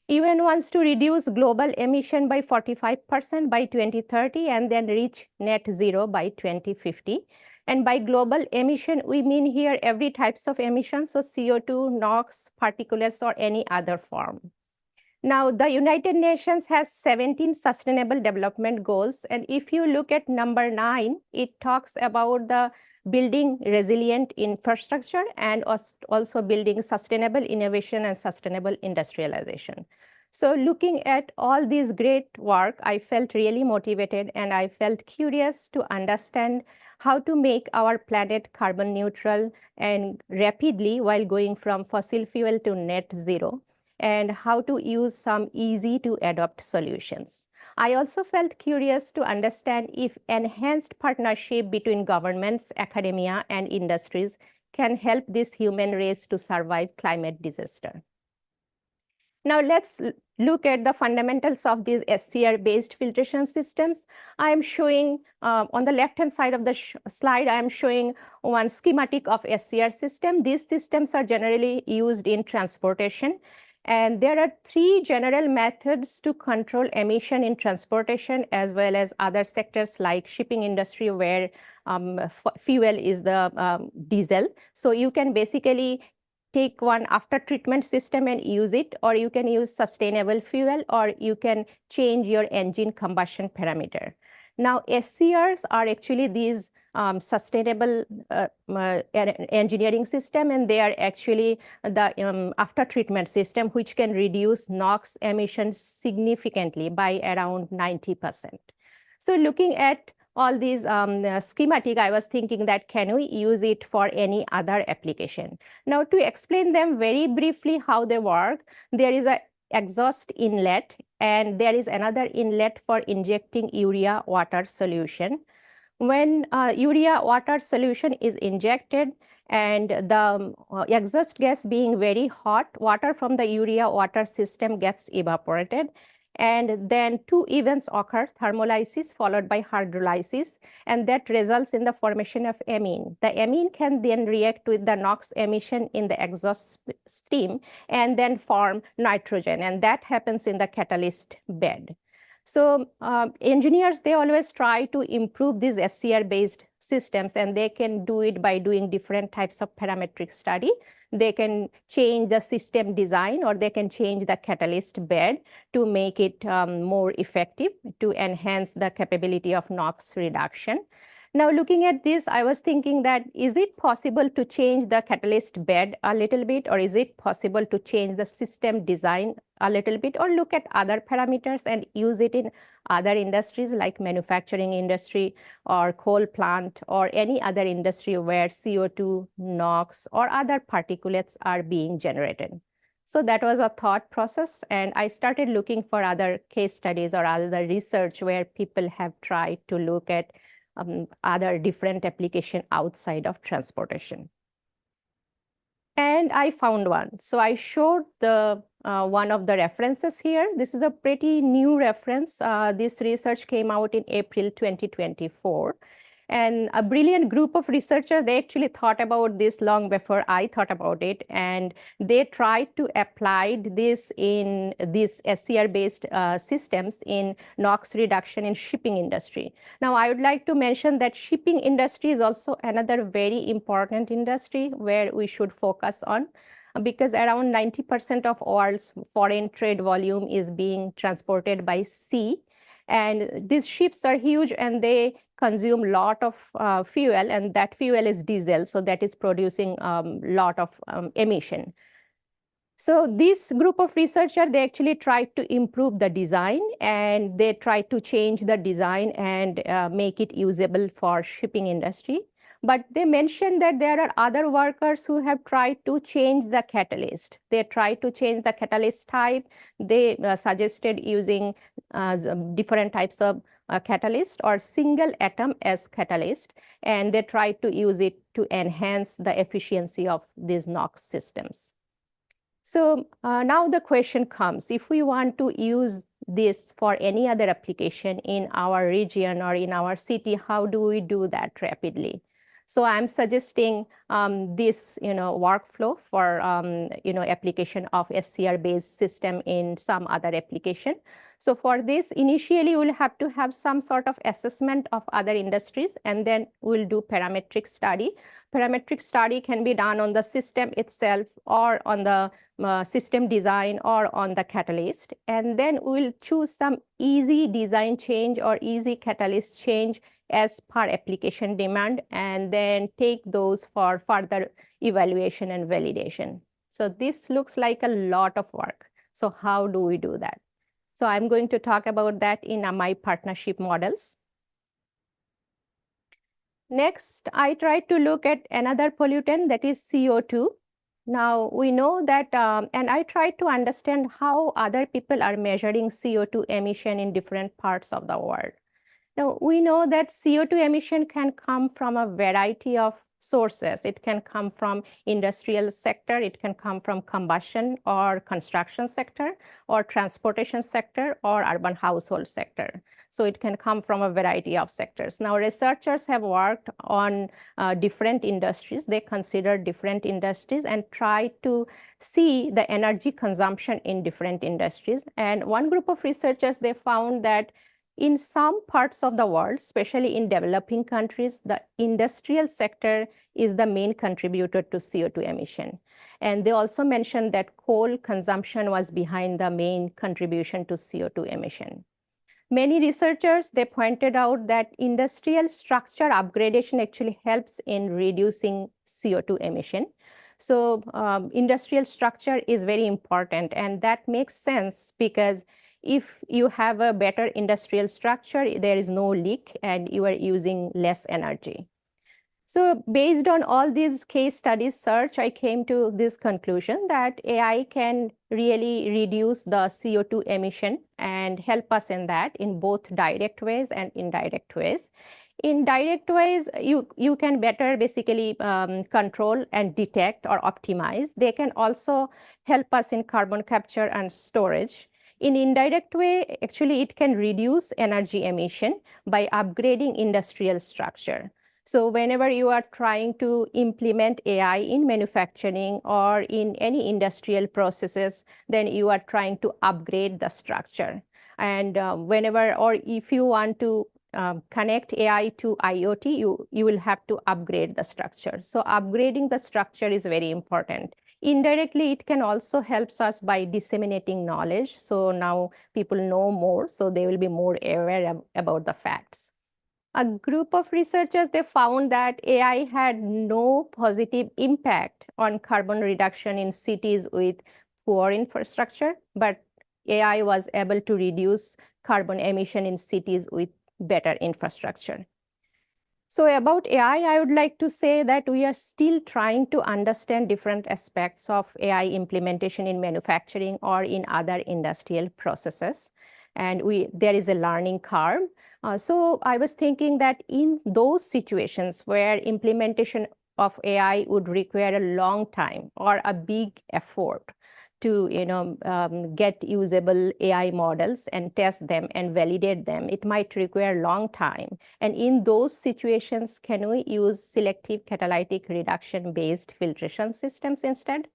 UN wants to reduce global emission by 45% by 2030 and then reach net zero by 2050. And by global emission, we mean here every types of emission, so CO2, NOx, particulates, or any other form. Now, the United Nations has 17 Sustainable Development Goals, and if you look at number 9, it talks about the building resilient infrastructure and also building sustainable innovation and sustainable industrialization. So looking at all this great work, I felt really motivated and I felt curious to understand how to make our planet carbon neutral and rapidly while going from fossil fuel to net zero, and how to use some easy to adopt solutions. I also felt curious to understand if enhanced partnership between governments, academia, and industries can help this human race to survive climate disaster. Now let's look at the fundamentals of these SCR-based filtration systems. I am showing, on the left-hand side of the slide, I am showing one schematic of SCR system. These systems are generally used in transportation. And there are 3 general methods to control emission in transportation as well as other sectors like shipping industry where fuel is the diesel. So you can basically take one after treatment system and use it, or you can use sustainable fuel, or you can change your engine combustion parameter. Now, SCRs are actually these sustainable engineering system, and they are actually the after treatment system, which can reduce NOx emissions significantly by around 90%. So looking at all these schematic, I was thinking that can we use it for any other application? Now, to explain them very briefly how they work, there is a exhaust inlet, and there is another inlet for injecting urea water solution. When urea water solution is injected and the exhaust gas being very hot, water from the urea water system gets evaporated. And then 2 events occur, thermolysis followed by hydrolysis, and that results in the formation of amine. The amine can then react with the NOx emission in the exhaust stream and then form nitrogen, and that happens in the catalyst bed. So engineers, they always try to improve these SCR-based systems, and they can do it by doing different types of parametric study. They can change the system design, or they can change the catalyst bed to make it more effective, to enhance the capability of NOx reduction. Now, looking at this, I was thinking that is it possible to change the catalyst bed a little bit, or is it possible to change the system design a little bit, or look at other parameters and use it in other industries like manufacturing industry or coal plant or any other industry where CO2, NOx, or other particulates are being generated. So that was a thought process, and I started looking for other case studies or other research where people have tried to look at other different application outside of transportation. And I found one. So I showed the one of the references here. This is a pretty new reference. This research came out in April 2024. And a brilliant group of researchers, they actually thought about this long before I thought about it. And they tried to apply this in these SCR-based systems in NOx reduction in shipping industry. Now, I would like to mention that shipping industry is also another very important industry where we should focus on, because around 90% of world's foreign trade volume is being transported by sea. And these ships are huge and they consume a lot of fuel, and that fuel is diesel, so that is producing a lot of emission. So this group of researchers, they actually tried to improve the design, and they tried to change the design and make it usable for shipping industry. But they mentioned that there are other workers who have tried to change the catalyst. They tried to change the catalyst type. They suggested using different types of catalyst or single atom as catalyst, and they tried to use it to enhance the efficiency of these NOx systems. So now the question comes, if we want to use this for any other application in our region or in our city, how do we do that rapidly? So I'm suggesting this workflow for application of SCR-based system in some other application. So for this, initially we'll have to have some sort of assessment of other industries, and then we'll do parametric study. Parametric study can be done on the system itself or on the system design or on the catalyst. And then we'll choose some easy design change or easy catalyst change as per application demand, and then take those for further evaluation and validation. So this looks like a lot of work. So how do we do that? So I'm going to talk about that in my partnership models. Next, I tried to look at another pollutant, that is CO2. Now we know that, and I tried to understand how other people are measuring CO2 emission in different parts of the world. Now, we know that CO2 emission can come from a variety of sources. It can come from industrial sector, it can come from combustion or construction sector, or transportation sector, or urban household sector. So it can come from a variety of sectors. Now, researchers have worked on different industries. They consider different industries and try to see the energy consumption in different industries. And one group of researchers, they found that in some parts of the world, especially in developing countries, the industrial sector is the main contributor to CO2 emission. And they also mentioned that coal consumption was behind the main contribution to CO2 emission. Many researchers, they pointed out that industrial structure upgradation actually helps in reducing CO2 emission. So industrial structure is very important, and that makes sense because if you have a better industrial structure, there is no leak and you are using less energy. So based on all these case studies search, I came to this conclusion that AI can really reduce the CO2 emission and help us in that in both direct ways and indirect ways. In direct ways, you can better basically control and detect or optimize. They can also help us in carbon capture and storage. In indirect way, actually, it can reduce energy emission by upgrading industrial structure. So whenever you are trying to implement AI in manufacturing or in any industrial processes, then you are trying to upgrade the structure. And whenever, or if you want to connect AI to IoT, you will have to upgrade the structure. So upgrading the structure is very important. Indirectly, it can also help us by disseminating knowledge. So now people know more, so they will be more aware about the facts. a group of researchers, they found that AI had no positive impact on carbon reduction in cities with poor infrastructure, but AI was able to reduce carbon emission in cities with better infrastructure. So about AI, I would like to say that we are still trying to understand different aspects of AI implementation in manufacturing or in other industrial processes. And there is a learning curve. So I was thinking that in those situations where implementation of AI would require a long time or a big effort to get usable AI models and test them and validate them, it might require a long time. And in those situations, can we use selective catalytic reduction-based filtration systems instead?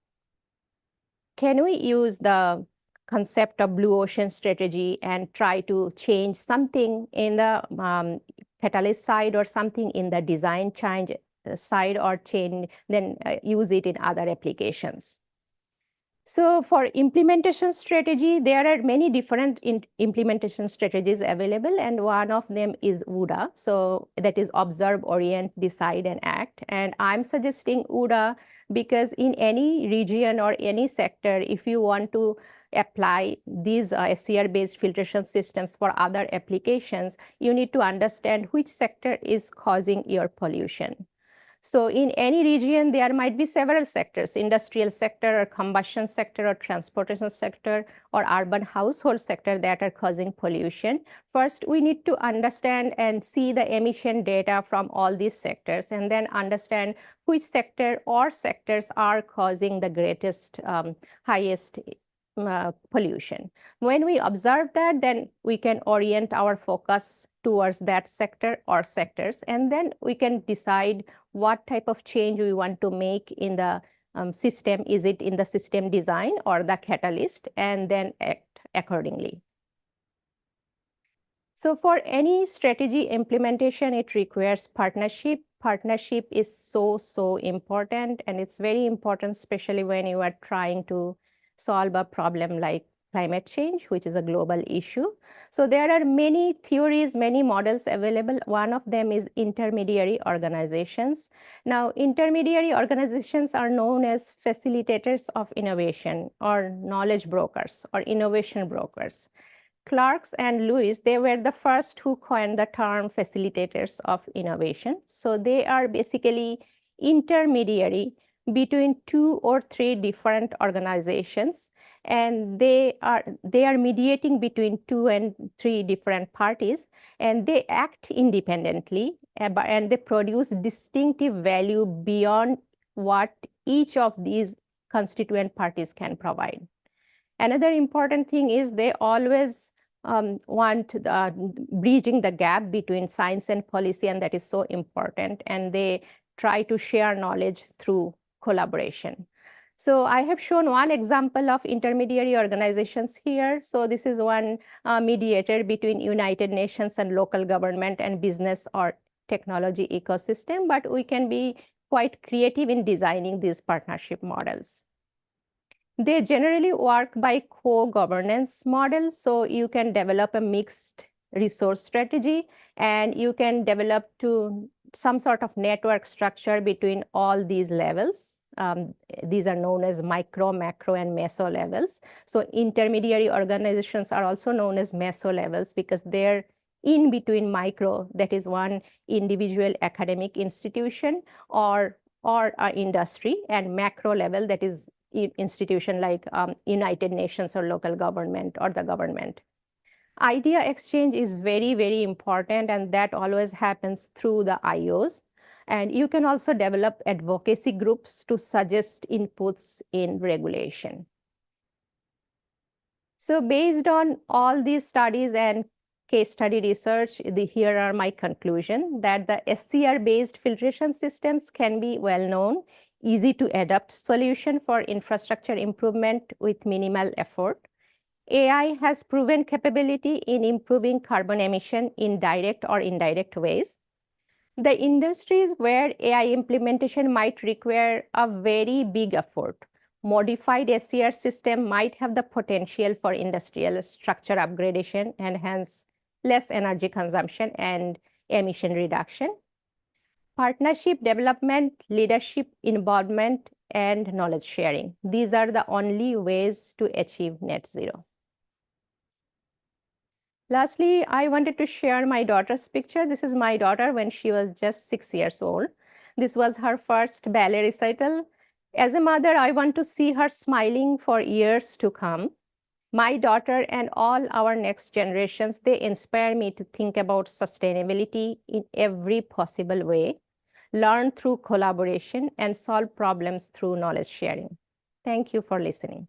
Can we use the concept of blue ocean strategy and try to change something in the catalyst side or something in the design change side or change, then use it in other applications? So for implementation strategy, there are many different implementation strategies available, and one of them is OODA. So that is observe, orient, decide, and act. And I'm suggesting OODA because in any region or any sector, if you want to apply these SCR-based filtration systems for other applications, you need to understand which sector is causing your pollution. So in any region, there might be several sectors: industrial sector or combustion sector or transportation sector or urban household sector that are causing pollution. First, we need to understand and see the emission data from all these sectors and then understand which sector or sectors are causing the greatest, highest pollution. When we observe that, then we can orient our focus towards that sector or sectors, and then we can decide what type of change we want to make in the system. Is it in the system design or the catalyst, and then act accordingly. So for any strategy implementation, it requires partnership. Partnership is so important, and it's very important, especially when you are trying to solve a problem like climate change, which is a global issue. So there are many theories, many models available. One of them is intermediary organizations. Now, intermediary organizations are known as facilitators of innovation or knowledge brokers or innovation brokers. Clarks and Lewis, they were the first who coined the term facilitators of innovation. So they are basically intermediary between 2 or 3 different organizations, and they are mediating between 2 and 3 different parties, and they act independently and they produce distinctive value beyond what each of these constituent parties can provide. Another important thing is they always want bridging the gap between science and policy, and that is so important, and they try to share knowledge through collaboration. So I have shown one example of intermediary organizations here. So this is one mediator between United Nations and local government and business or technology ecosystem, but we can be quite creative in designing these partnership models. They generally work by co-governance model, so you can develop a mixed resource strategy, and you can develop to some sort of network structure between all these levels. These are known as micro, macro, and meso levels. So intermediary organizations are also known as meso levels because they're in between micro, that is one individual academic institution or industry, and macro level, that is institution like United Nations or local government or the government. Idea exchange is very important, and that always happens through the IOs. And you can also develop advocacy groups to suggest inputs in regulation. So based on all these studies and case study research, here are my conclusion that the SCR-based filtration systems can be well-known, easy to adapt solution for infrastructure improvement with minimal effort. AI has proven capability in improving carbon emission in direct or indirect ways. The industries where AI implementation might require a very big effort, modified SCR system might have the potential for industrial structure upgradation and hence less energy consumption and emission reduction, partnership development, leadership involvement, and knowledge sharing. These are the only ways to achieve net zero. Lastly, I wanted to share my daughter's picture. This is my daughter when she was just 6 years old. This was her first ballet recital. As a mother, I want to see her smiling for years to come. My daughter and all our next generations, they inspire me to think about sustainability in every possible way, learn through collaboration, and solve problems through knowledge sharing. Thank you for listening.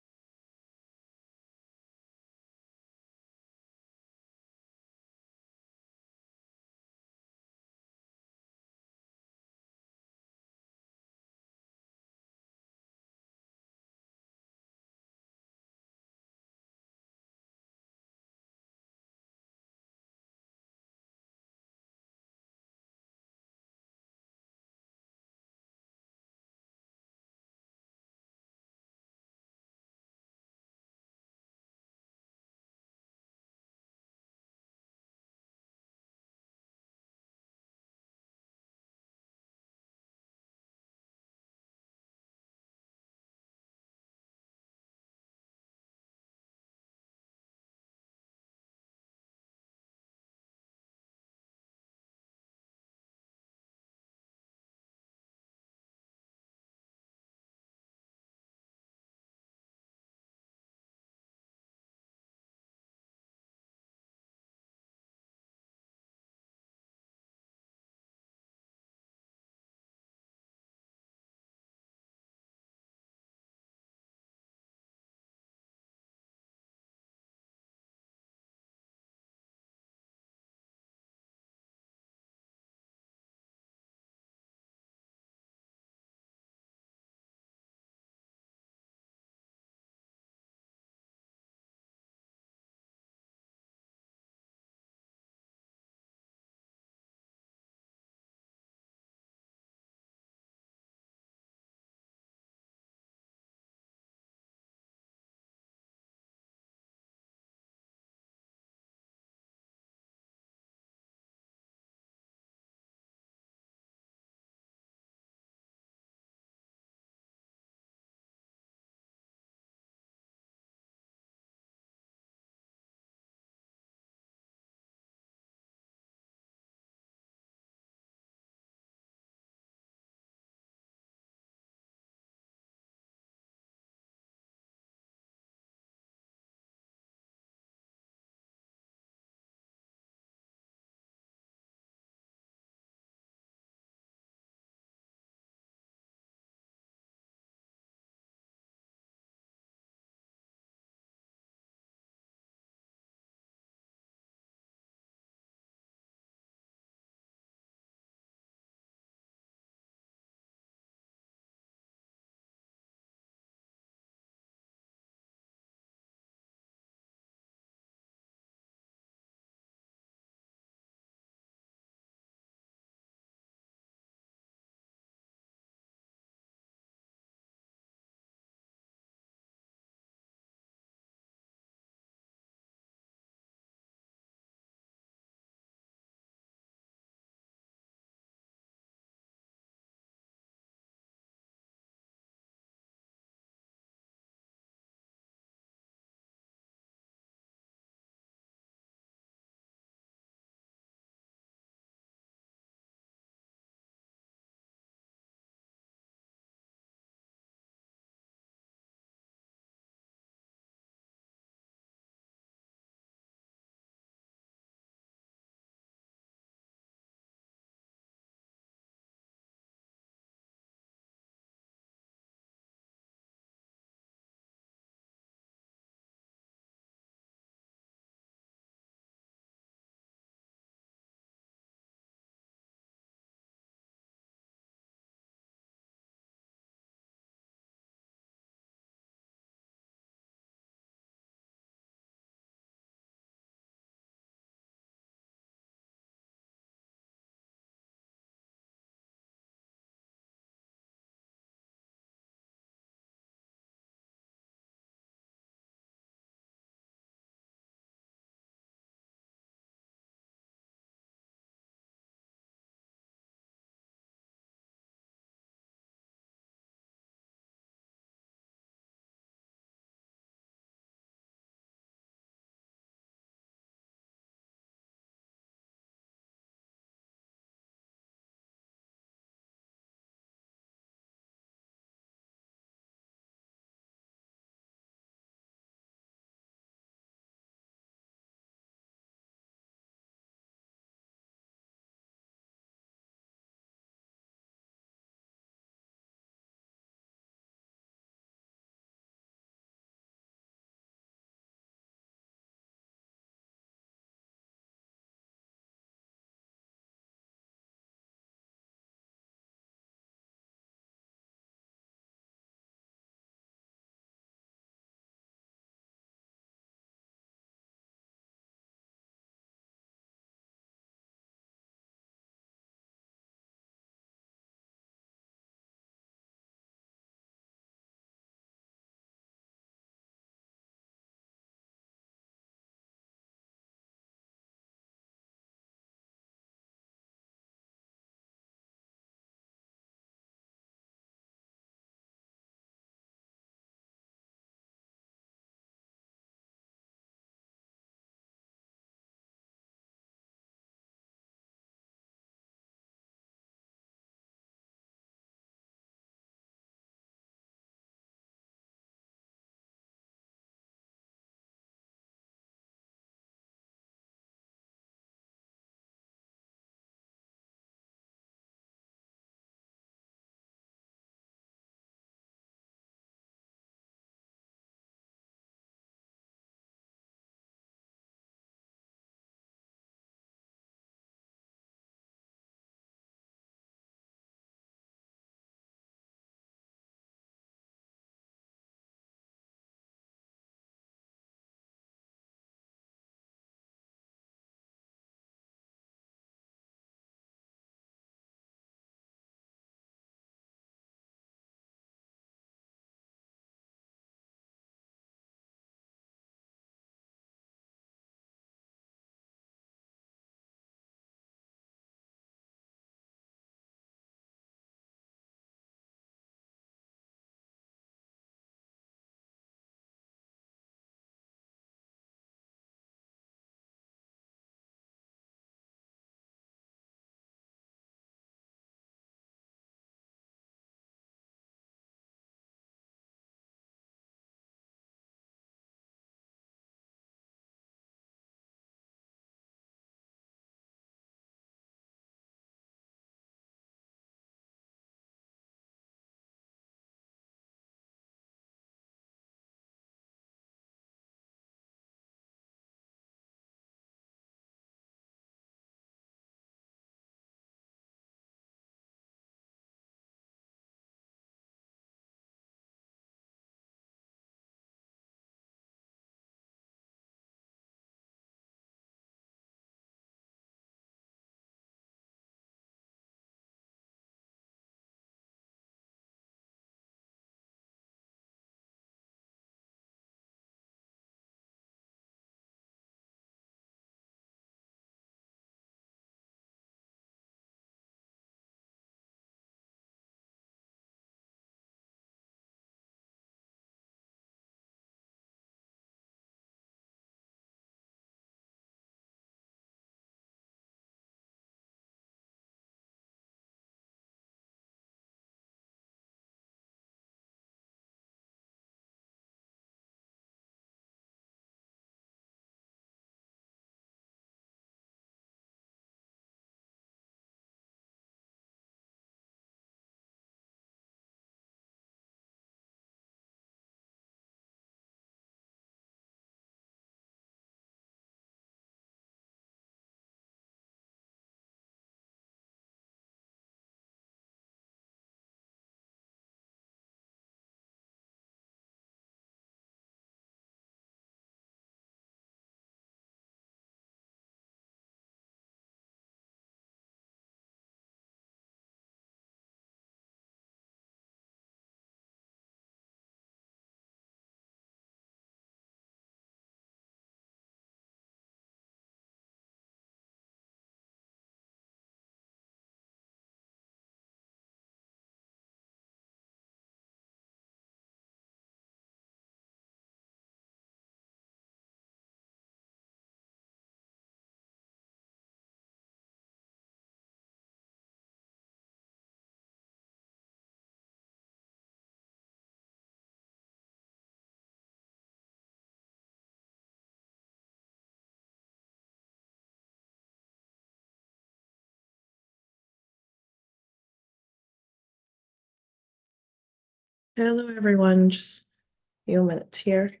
Hello, everyone. Just a few minutes here.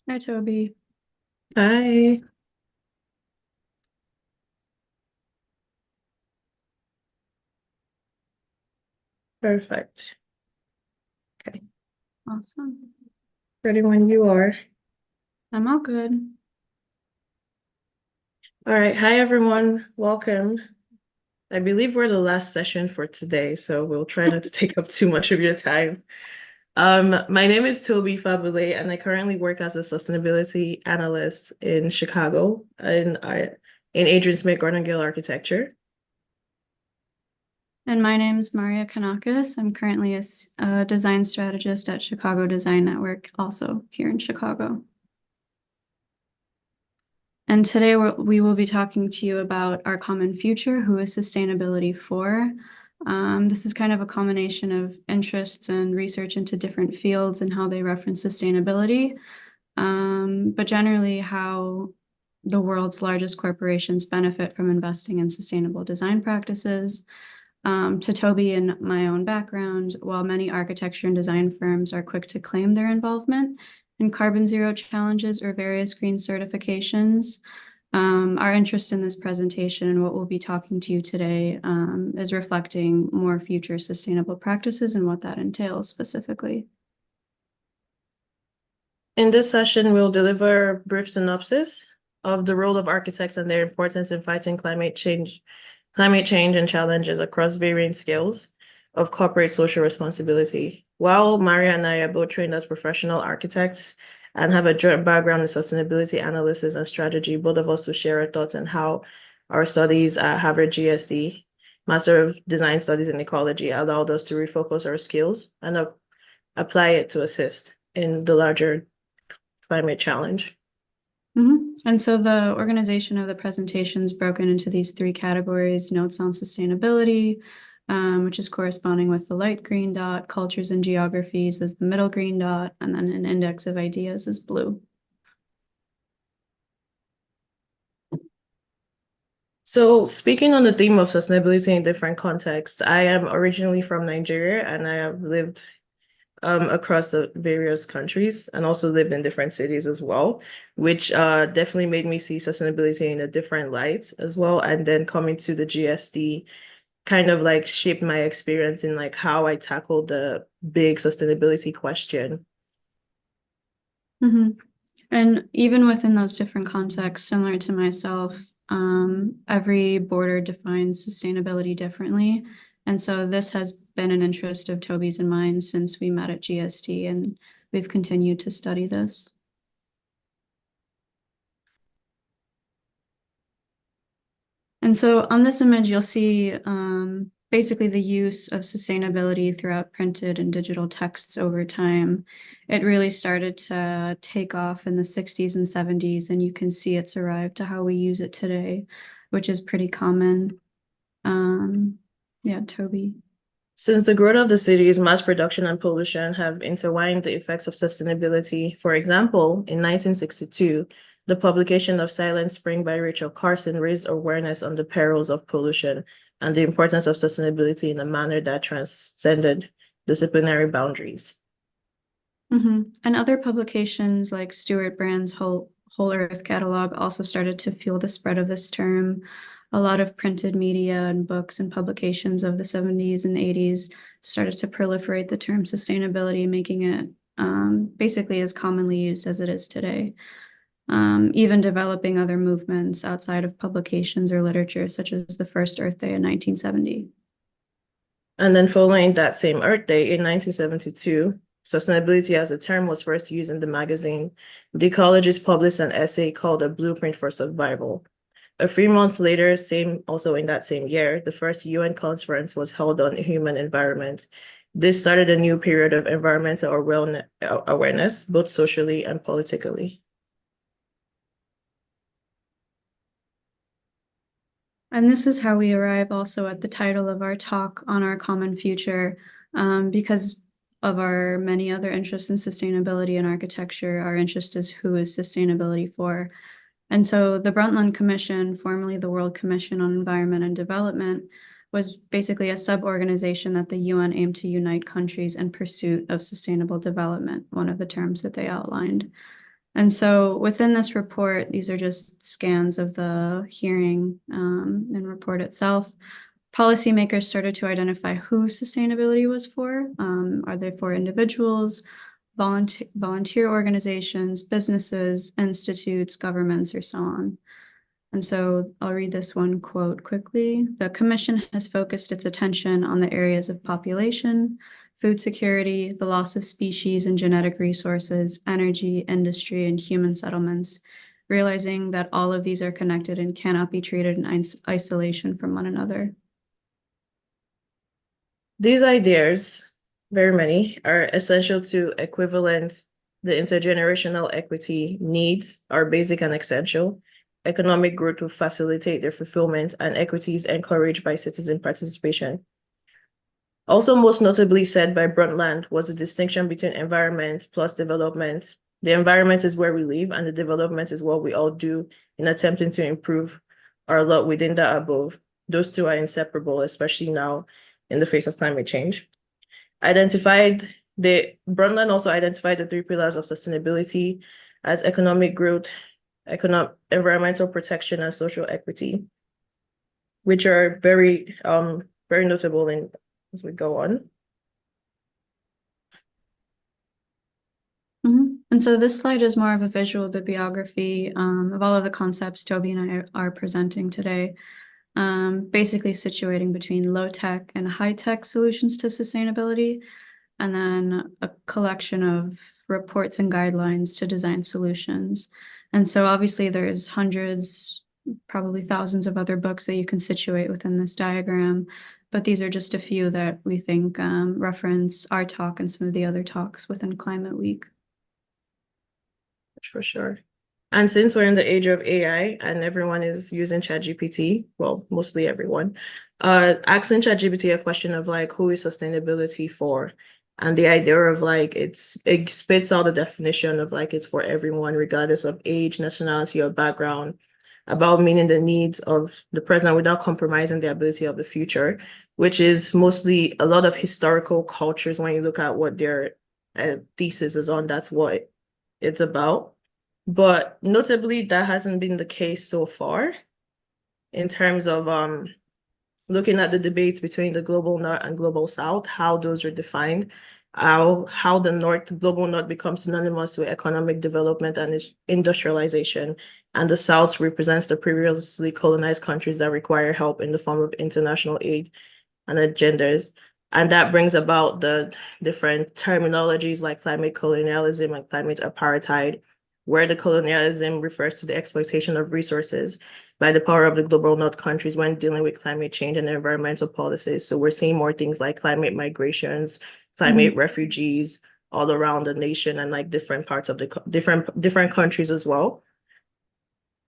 Hi, Toby. Hi. Perfect. Okay. Awesome. Ready when you are. I'm all good. All right. Hi, everyone. Welcome. I believe we're the last session for today, so we'll try not to take up too much of your time. My name is Tobi Fagbule, and I currently work as a sustainability analyst in Chicago in Adrian Smith Gordon Gill Architecture. And my name is Marya Kanakis. I'm currently a design strategist at Chicago Design Network, also here in Chicago. And today we will be talking to you about our common future, who is sustainability for. This is kind of a combination of interests and research into different fields and how they reference sustainability, but generally how the world's largest corporations benefit from investing in sustainable design practices. To Tobi and my own background, while many architecture and design firms are quick to claim their involvement in carbon zero challenges or various green certifications, our interest in this presentation and what we'll be talking to you today is reflecting more future sustainable practices and what that entails specifically. In this session, we'll deliver a brief synopsis of the role of architects and their importance in fighting climate change and challenges across varying scales of corporate social responsibility. While Marya and I are both trained as professional architects and have a joint background in sustainability analysis and strategy, both of us will share our thoughts on how our studies at Harvard GSD, Master of Design Studies in Ecology, allowed us to refocus our skills and apply it to assist in the larger climate challenge. And so the organization of the presentation is broken into these three categories: notes on sustainability, which is corresponding with the light green dot, cultures and geographies as the middle green dot, and then an index of ideas is blue. So speaking on the theme of sustainability in different contexts, I am originally from Nigeria and I have lived across the various countries and also lived in different cities as well, which definitely made me see sustainability in a different light as well. And then coming to the GSD kind of like shaped my experience in like how I tackled the big sustainability question. And even within those different contexts, similar to myself, every border defines sustainability differently. And so this has been an interest of Tobi's and mine since we met at GSD, and we've continued to study this. And so on this image, you'll see basically the use of sustainability throughout printed and digital texts over time. It really started to take off in the 60s and 70s, and you can see it's arrived to how we use it today, which is pretty common. Yeah, Tobi. Since the growth of the cities, mass production and pollution have intertwined the effects of sustainability. For example, in 1962, the publication of Silent Spring by Rachel Carson raised awareness on the perils of pollution and the importance of sustainability in a manner that transcended disciplinary boundaries. And other publications like Stuart Brand's Whole Earth Catalog also started to fuel the spread of this term. A lot of printed media and books and publications of the 70s and 80s started to proliferate the term sustainability, making it basically as commonly used as it is today. Even developing other movements outside of publications or literature, such as the first Earth Day in 1970. And then following that same Earth Day in 1972, sustainability as a term was first used in the magazine. The ecologist published an essay called A Blueprint for Survival. A few months later, also in that same year, the first UN conference was held on human environment. This started a new period of environmental awareness, both socially and politically. And this is how we arrive also at the title of our talk on our common future, because of our many other interests in sustainability and architecture. Our interest is who is sustainability for. And so the Brundtland Commission, formerly the World Commission on Environment and Development, was basically a sub-organization that the UN aimed to unite countries in pursuit of sustainable development, one of the terms that they outlined. And so within this report, these are just scans of the hearing and report itself. Policymakers started to identify who sustainability was for. Are they for individuals, volunteer organizations, businesses, institutes, governments, or so on? And so I'll read this one quote quickly. The Commission has focused its attention on the areas of population, food security, the loss of species and genetic resources, energy, industry, and human settlements, realizing that all of these are connected and cannot be treated in isolation from one another. These ideas, very many, are essential to equivalent the intergenerational equity needs are basic and essential. Economic growth will facilitate their fulfillment, and equity is encouraged by citizen participation. Also, most notably said by Brundtland was the distinction between environment plus development. The environment is where we live, and the development is what we all do in attempting to improve our lot within that above. Those two are inseparable, especially now in the face of climate change. Brundtland also identified the three pillars of sustainability as economic growth, environmental protection, and social equity, which are very notable as we go on. And so this slide is more of a visual bibliography of all of the concepts Tobi and I are presenting today, basically situating between low-tech and high-tech solutions to sustainability, and then a collection of reports and guidelines to design solutions. And so obviously there's hundreds, probably thousands of other books that you can situate within this diagram, but these are just a few that we think reference our talk and some of the other talks within Climate Week. For sure. And since we're in the age of AI and everyone is using ChatGPT, well, mostly everyone, asking ChatGPT a question of like, who is sustainability for? And the idea of like, it spits out the definition of like, it's for everyone, regardless of age, nationality, or background, about meeting the needs of the present without compromising the ability of the future, which is mostly a lot of historical cultures. When you look at what their thesis is on, that's what it's about. But notably, that hasn't been the case so far in terms of looking at the debates between the global north and global south, how those are defined, how the global north becomes synonymous with economic development and industrialization, and the south represents the previously colonized countries that require help in the form of international aid and agendas. And that brings about the different terminologies like climate colonialism and climate apartheid, where the colonialism refers to the exploitation of resources by the power of the global north countries when dealing with climate change and environmental policies. So we're seeing more things like climate migrations, climate refugees all around the nation and like different parts of the different countries as well.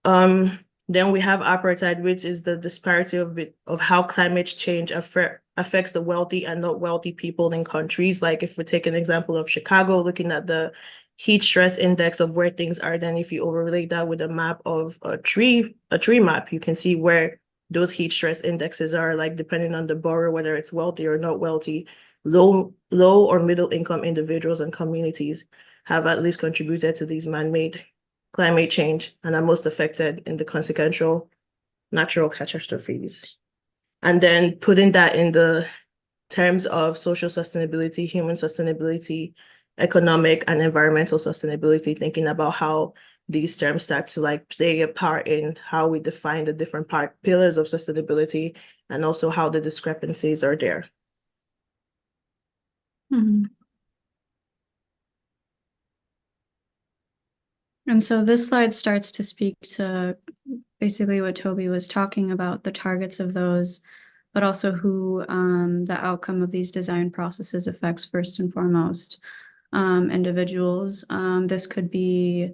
Then we have apartheid, which is the disparity of how climate change affects the wealthy and not wealthy people in countries. Like if we take an example of Chicago, looking at the heat stress index of where things are, then if you overlay that with a map of a tree map, you can see where those heat stress indexes are, like depending on the borrower, whether it's wealthy or not wealthy, low or middle income individuals and communities have at least contributed to these man-made climate change and are most affected in the consequential natural catastrophes. And then putting that in the terms of social sustainability, human sustainability, economic and environmental sustainability, thinking about how these terms start to like play a part in how we define the different pillars of sustainability and also how the discrepancies are there. And so this slide starts to speak to basically what Tobi was talking about, the targets of those, but also who the outcome of these design processes affects first and foremost. Individuals. This could be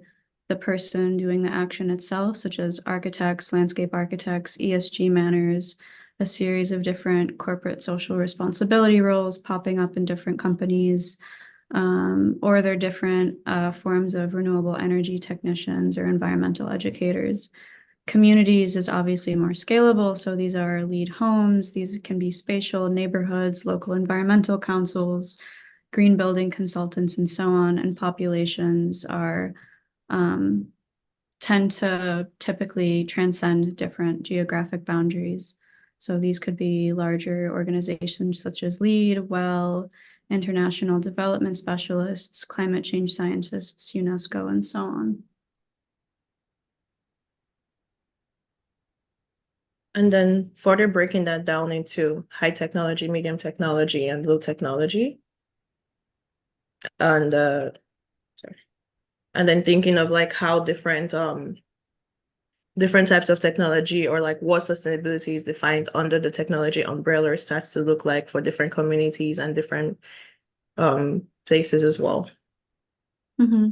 the person doing the action itself, such as architects, landscape architects, ESG manners, a series of different corporate social responsibility roles popping up in different companies, or they're different forms of renewable energy technicians or environmental educators. Communities is obviously more scalable, so these are lead homes, these can be spatial neighborhoods, local environmental councils, green building consultants, and so on. And populations are tend to typically transcend different geographic boundaries. So these could be larger organizations such as LEAD, WELL, international development specialists, climate change scientists, UNESCO, and so on. And then further breaking that down into high technology, medium technology, and low technology. And and then thinking of like how different types of technology, or like what sustainability is defined under the technology umbrella, starts to look like for different communities and different places as well. Mm-hmm.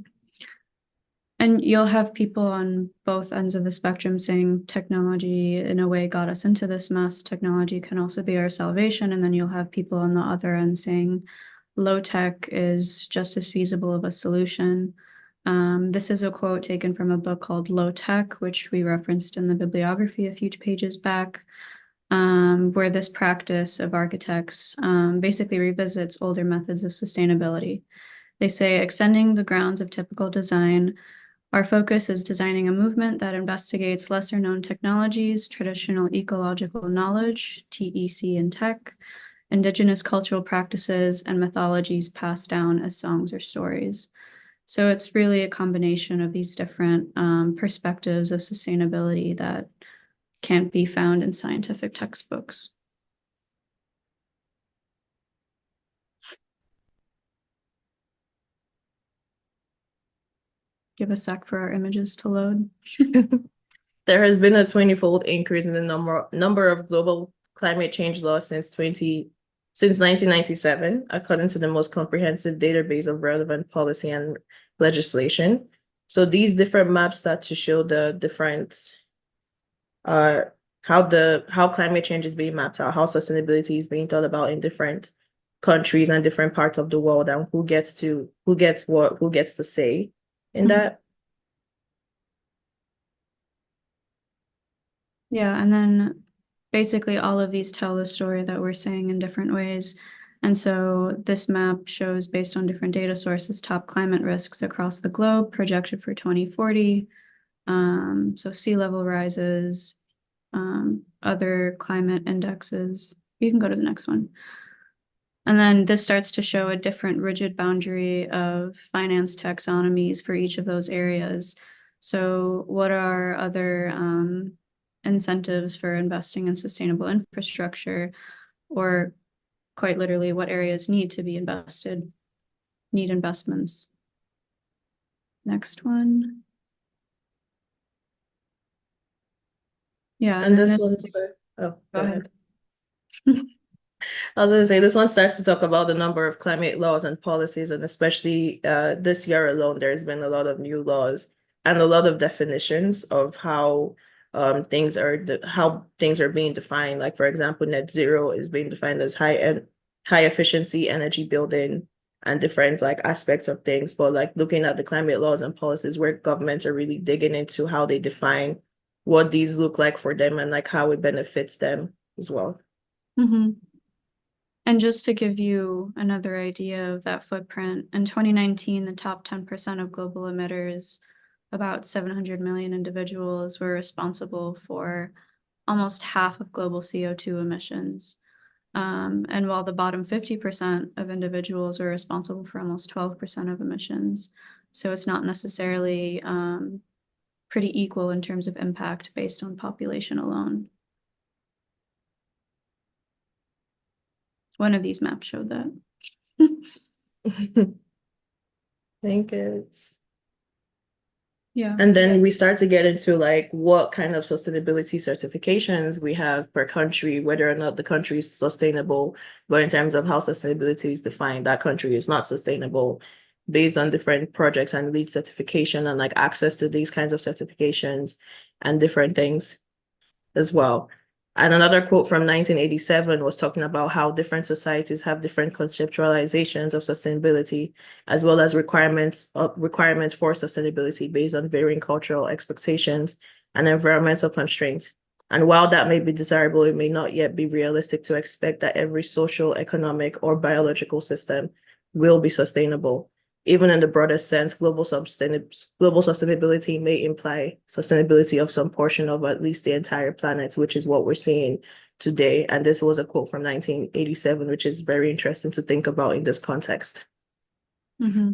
And you'll have people on both ends of the spectrum saying technology in a way got us into this mess. Technology can also be our salvation. And then you'll have people on the other end saying low tech is just as feasible of a solution. This is a quote taken from a book called Low Tech, which we referenced in the bibliography a few pages back, where this practice of architects basically revisits older methods of sustainability. They say, extending the grounds of typical design, our focus is designing a movement that investigates lesser known technologies, traditional ecological knowledge, TEC in tech, indigenous cultural practices, and mythologies passed down as songs or stories. So it's really a combination of these different perspectives of sustainability that can't be found in scientific textbooks. Give a sec for our images to load. There has been a 20-fold increase in the number of global climate change laws since 1997, according to the most comprehensive database of relevant policy and legislation. So these different maps start to show the different how climate change is being mapped out, how sustainability is being thought about in different countries and different parts of the world, and who gets to say in that. Yeah, and then basically all of these tell the story that we're saying in different ways. And so this map shows, based on different data sources, top climate risks across the globe projected for 2040. So sea level rises, other climate indexes. You can go to the next one. And then this starts to show a different rigid boundary of finance taxonomies for each of those areas. So what are other incentives for investing in sustainable infrastructure, or quite literally, what areas need investments? Next one. Yeah, and this one, go ahead. I was going to say, this one starts to talk about the number of climate laws and policies, and especially this year alone, there's been a lot of new laws and a lot of definitions of how things are being defined. Like, for example, net zero is being defined as high efficiency energy building and different like aspects of things. But like looking at the climate laws and policies, where governments are really digging into how they define what these look like for them and like how it benefits them as well. Mm-hmm. And just to give you another idea of that footprint, in 2019, the top 10% of global emitters, about 700 million individuals, were responsible for almost half of global CO2 emissions. And while the bottom 50% of individuals were responsible for almost 12% of emissions. So it's not necessarily pretty equal in terms of impact based on population alone. One of these maps showed that. I think it's... Yeah. And then we start to get into like what kind of sustainability certifications we have per country, whether or not the country is sustainable, but in terms of how sustainability is defined, that country is not sustainable. based on different projects and LEED certification and like access to these kinds of certifications and different things as well. And another quote from 1987 was talking about how different societies have different conceptualizations of sustainability, as well as requirements for sustainability based on varying cultural expectations and environmental constraints. And while that may be desirable, it may not yet be realistic to expect that every social, economic, or biological system will be sustainable. Even in the broadest sense, global sustainability may imply sustainability of some portion of at least the entire planet, which is what we're seeing today. And this was a quote from 1987, which is very interesting to think about in this context. Mm-hmm.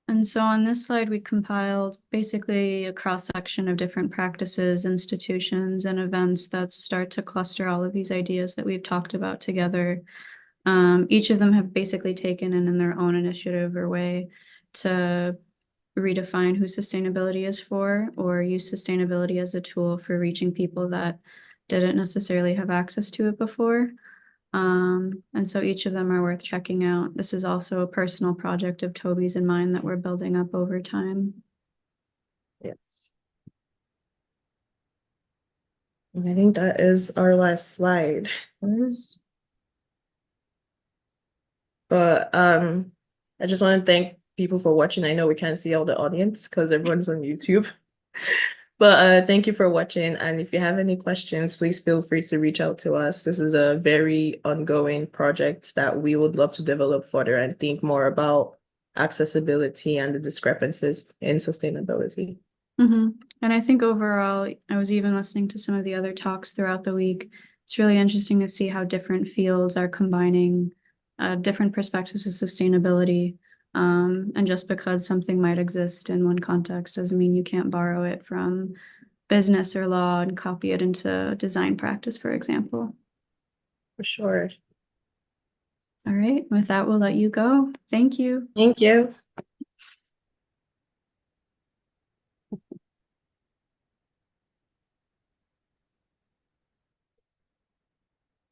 And so on this slide, we compiled basically a cross-section of different practices, institutions, and events that start to cluster all of these ideas that we've talked about together. Each of them have basically taken in their own initiative or way to redefine who sustainability is for, or use sustainability as a tool for reaching people that didn't necessarily have access to it before. And so each of them are worth checking out. This is also a personal project of Tobi's and mine that we're building up over time. Yes. And I think that is our last slide. But I just want to thank people for watching. I know we can't see all the audience because everyone's on YouTube. But thank you for watching. And if you have any questions, please feel free to reach out to us. This is a very ongoing project that we would love to develop further and think more about accessibility and the discrepancies in sustainability. Mm-hmm. And I think overall, I was even listening to some of the other talks throughout the week. It's really interesting to see how different fields are combining different perspectives of sustainability. And just because something might exist in one context doesn't mean you can't borrow it from business or law and copy it into design practice, for example. For sure. All right, with that, we'll let you go. Thank you. Thank you.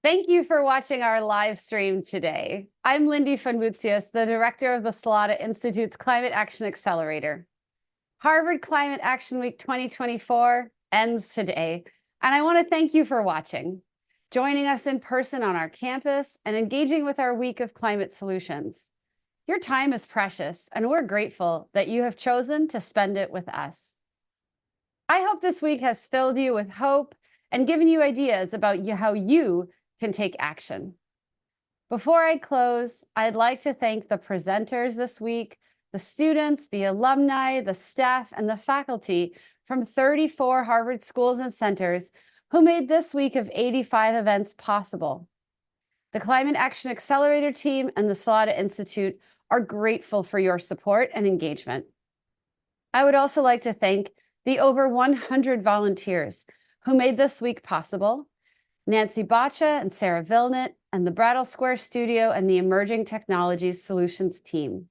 Thank you for watching our live stream today. I'm Lindy Fonboutsios, the director of the Salata Institute's Climate Action Accelerator. Harvard Climate Action Week 2024 ends today, and I want to thank you for watching, joining us in person on our campus, and engaging with our week of climate solutions. Your time is precious, and we're grateful that you have chosen to spend it with us. I hope this week has filled you with hope and given you ideas about how you can take action. Before I close, I'd like to thank the presenters this week, the students, the alumni, the staff, and the faculty from 34 Harvard schools and centers who made this week of 85 events possible. The Climate Action Accelerator team and the Salata Institute are grateful for your support and engagement. I would also like to thank the over 100 volunteers who made this week possible: Nancy Bacha and Sarah Vilnett, and the Brattle Square Studio and the Emerging Technologies Solutions team.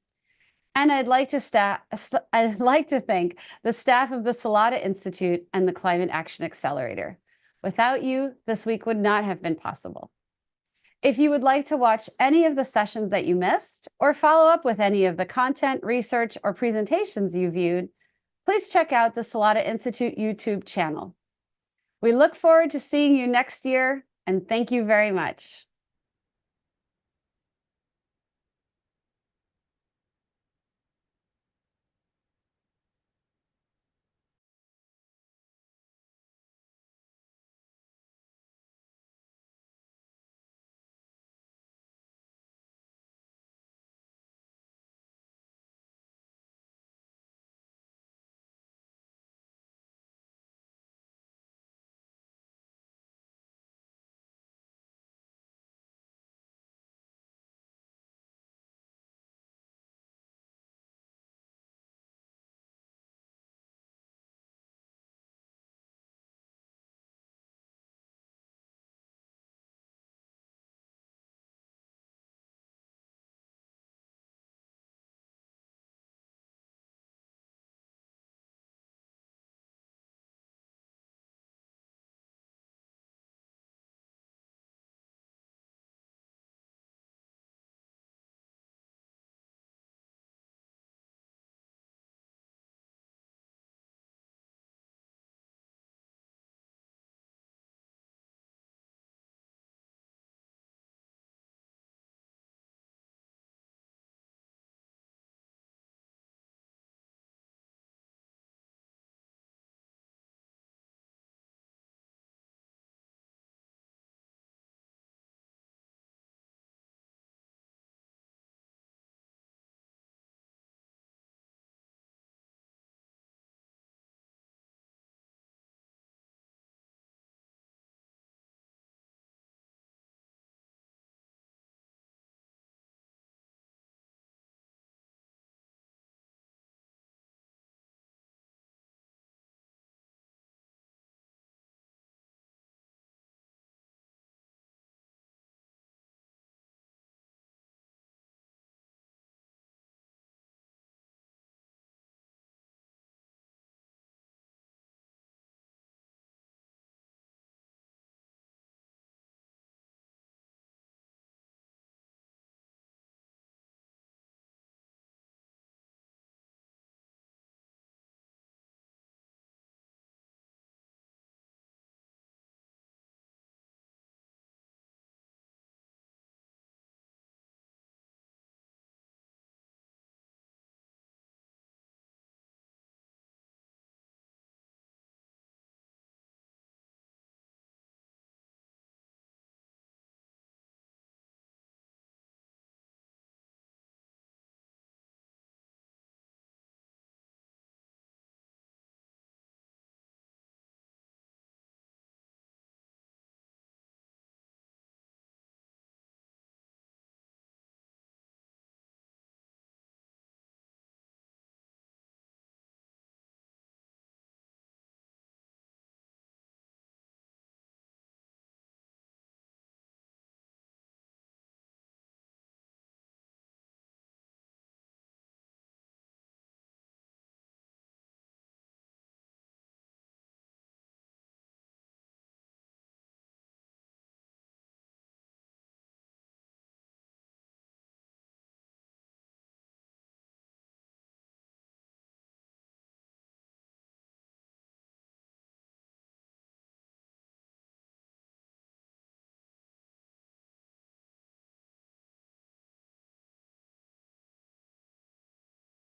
And I'd like to thank the staff of the Salata Institute and the Climate Action Accelerator. Without you, this week would not have been possible. If you would like to watch any of the sessions that you missed, or follow up with any of the content, research, or presentations you viewed, please check out the Salata Institute YouTube channel. We look forward to seeing you next year, and thank you very much.